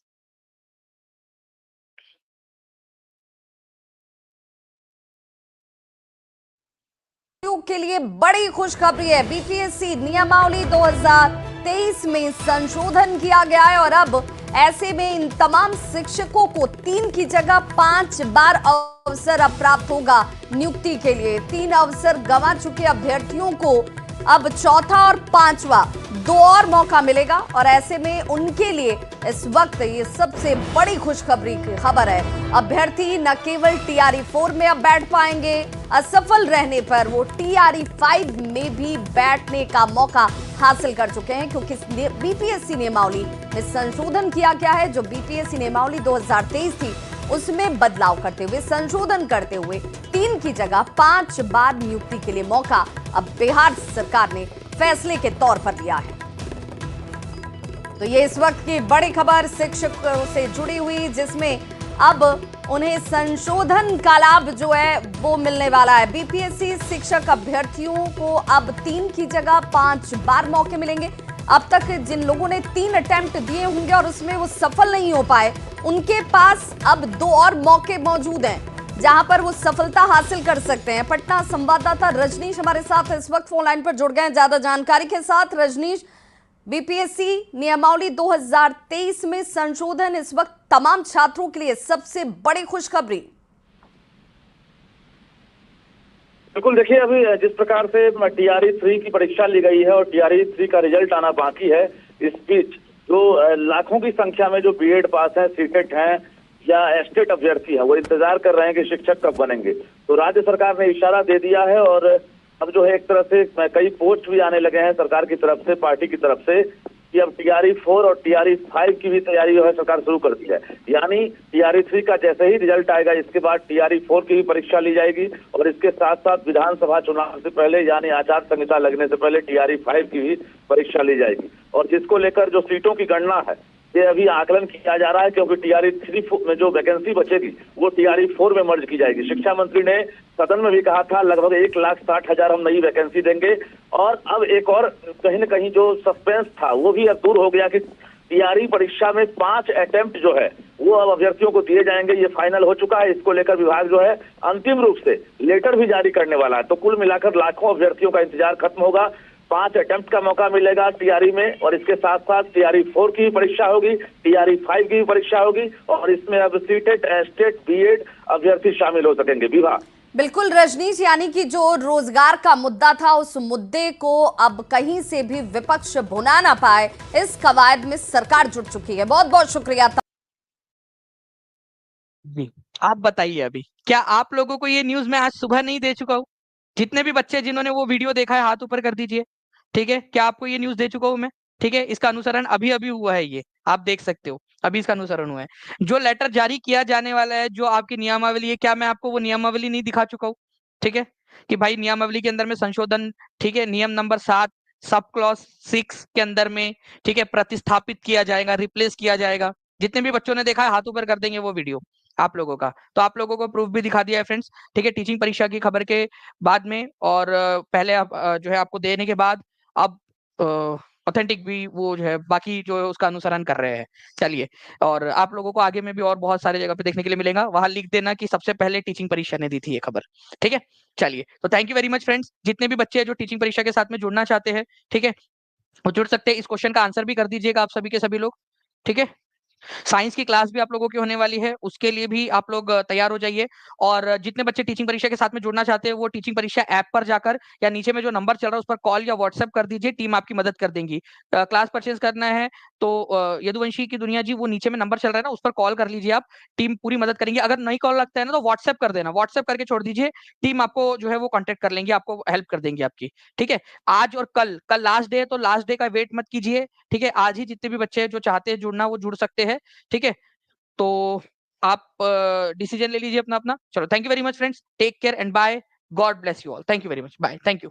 के लिए बड़ी खुशखबरी है। बीपीएससी नियमावली 2023 में संशोधन किया गया है और अब ऐसे में इन तमाम शिक्षकों को 3 की जगह 5 बार अवसर अब प्राप्त होगा नियुक्ति के लिए। 3 अवसर गंवा चुके अभ्यर्थियों को अब चौथा और 5वां 2 और मौका मिलेगा और ऐसे में उनके लिए इस वक्त ये सबसे बड़ी खुशखबरी की खबर है। अभ्यर्थी न केवल टीआरई 4 में अब बैठ पाएंगे, असफल रहने पर वो टीआरई 5 में भी बैठने का मौका हासिल कर चुके हैं, क्योंकि बीपीएससी नियमावली में संशोधन किया गया है। जो बीपीएससी नियमावली 2023 थी उसमें बदलाव करते हुए, संशोधन करते हुए 3 की जगह 5 बार नियुक्ति के लिए मौका अब बिहार सरकार ने फैसले के तौर पर लिया है। तो ये इस वक्त की बड़ी खबर शिक्षकों से जुड़ी हुई, जिसमें अब उन्हें संशोधन का लाभ जो है वो मिलने वाला है। बीपीएससी शिक्षक अभ्यर्थियों को अब 3 की जगह 5 बार मौके मिलेंगे। अब तक जिन लोगों ने 3 अटेम्प्ट दिए होंगे और उसमें वो सफल नहीं हो पाए, उनके पास अब 2 और मौके मौजूद हैं जहां पर वो सफलता हासिल कर सकते हैं। पटना संवाददाता रजनीश हमारे साथ इस वक्त फोन लाइन पर जुड़ गए हैं ज्यादा जानकारी के साथ। रजनीश, बीपीएससी नियमावली 2023 में संशोधन इस वक्त तमाम छात्रों के लिए सबसे बड़ी खुशखबरी। बिल्कुल, देखिए अभी जिस प्रकार से टीआरई 3 की परीक्षा ली गई है और टीआरई 3 का रिजल्ट आना बाकी है, इस बीच जो लाखों की संख्या में जो बीएड पास हैं, सीटेट हैं, या एस्टेट अभ्यर्थी है वो इंतजार कर रहे हैं कि शिक्षक कब बनेंगे। तो राज्य सरकार ने इशारा दे दिया है और अब जो है एक तरह से कई पोस्ट भी आने लगे हैं सरकार की तरफ से, पार्टी की तरफ से, कि अब टीआरई 4 और टीआरई 5 की भी तैयारी जो है सरकार शुरू कर दी है। यानी टीआरई 3 का जैसे ही रिजल्ट आएगा इसके बाद टीआरई 4 की भी परीक्षा ली जाएगी और इसके साथ साथ विधानसभा चुनाव से पहले यानी आचार संहिता लगने से पहले टीआरई 5 की भी परीक्षा ली जाएगी। और जिसको लेकर जो सीटों की गणना है ये अभी आकलन किया जा रहा है, क्योंकि टीआरई 3 में जो वैकेंसी बचेगी वो टीआरई 4 में मर्ज की जाएगी। शिक्षा मंत्री ने सदन में भी कहा था लगभग 1,60,000 हम नई वैकेंसी देंगे। और अब एक और कहीं न कहीं जो सस्पेंस था वो भी अब दूर हो गया कि टीआरई परीक्षा में 5 अटेम्प्ट जो है वो अब अभ्यर्थियों को दिए जाएंगे। ये फाइनल हो चुका है। इसको लेकर विभाग जो है अंतिम रूप से लेटर भी जारी करने वाला है। तो कुल मिलाकर लाखों अभ्यर्थियों का इंतजार खत्म होगा। 5 अटेम्प्ट का मौका मिलेगा टीआरई में और इसके साथ साथ टीआरई 4 की भी परीक्षा होगी, टीआरई 5 की भी परीक्षा होगी और इसमें अब सीटेट, एस्टेट, बीएड अभ्यर्थी शामिल हो सकेंगे। विवाह बिल्कुल रजनीश, यानी कि जो रोजगार का मुद्दा था उस मुद्दे को अब कहीं से भी विपक्ष भुना ना पाए, इस कवायद में सरकार जुट चुकी है। बहुत बहुत शुक्रिया जी। आप बताइए अभी क्या आप लोगों को ये न्यूज मैं आज सुबह नहीं दे चुका हूँ? जितने भी बच्चे जिन्होंने वो वीडियो देखा है हाथ ऊपर कर दीजिए। ठीक है, क्या आपको ये न्यूज दे चुका हूं मैं? ठीक है, इसका अनुसरण अभी अभी हुआ है, ये आप देख सकते हो, अभी इसका अनुसरण हुआ है। जो लेटर जारी किया जाने वाला है, जो आपकी नियमावली है, क्या मैं आपको वो नियमावली नहीं दिखा चुका हूँ? ठीक है, कि भाई नियमावली के अंदर में संशोधन, ठीक है, नियम नंबर 7 सब क्लॉज 6 के अंदर में, ठीक है, प्रतिस्थापित किया जाएगा, रिप्लेस किया जाएगा। जितने भी बच्चों ने देखा है हाथ ऊपर कर देंगे वो वीडियो आप लोगों का। तो आप लोगों को प्रूफ भी दिखा दिया है फ्रेंड्स। ठीक है, टीचिंग परीक्षा की खबर के बाद में और पहले आप जो है आपको देने के बाद अब ऑथेंटिक भी वो जो है बाकी जो है उसका अनुसरण कर रहे हैं। चलिए, और आप लोगों को आगे में भी और बहुत सारे जगह पे देखने के लिए मिलेगा। वहां लिख देना कि सबसे पहले टीचिंग परीक्षा ने दी थी ये खबर। ठीक है, चलिए, तो thank you very much friends. जितने भी बच्चे हैं जो टीचिंग परीक्षा के साथ में जुड़ना चाहते हैं, ठीक है, वो जुड़ सकते हैं। इस क्वेश्चन का आंसर भी कर दीजिएगा आप सभी के सभी लोग। ठीक है, साइंस की क्लास भी आप लोगों की होने वाली है, उसके लिए भी आप लोग तैयार हो जाइए। और जितने बच्चे टीचिंग परीक्षा के साथ में जुड़ना चाहते हैं वो टीचिंग परीक्षा ऐप पर जाकर या नीचे में जो नंबर चल रहा है उस पर कॉल या व्हाट्सएप कर दीजिए, टीम आपकी मदद कर देंगी। क्लास परचेज करना है तो यदुवंशी की दुनिया जी, वो नीचे में नंबर चल रहा है ना, उस पर कॉल कर लीजिए आप, टीम पूरी मदद करेंगे। अगर नहीं कॉल लगता है ना तो व्हाट्सएप कर देना, व्हाट्सएप करके छोड़ दीजिए, टीम आपको जो है वो कॉन्टेक्ट कर लेंगे, आपको हेल्प कर देंगे आपकी। ठीक है, आज और कल लास्ट डे है तो लास्ट डे का वेट मत कीजिए। ठीक है, आज ही जितने भी बच्चे जो चाहते हैं जुड़ना वो जुड़ सकते हैं। ठीक है, तो आप डिसीजन ले लीजिए अपना अपना। चलो, thank you very much friends, take care and bye, God bless you all, thank you very much, bye, thank you.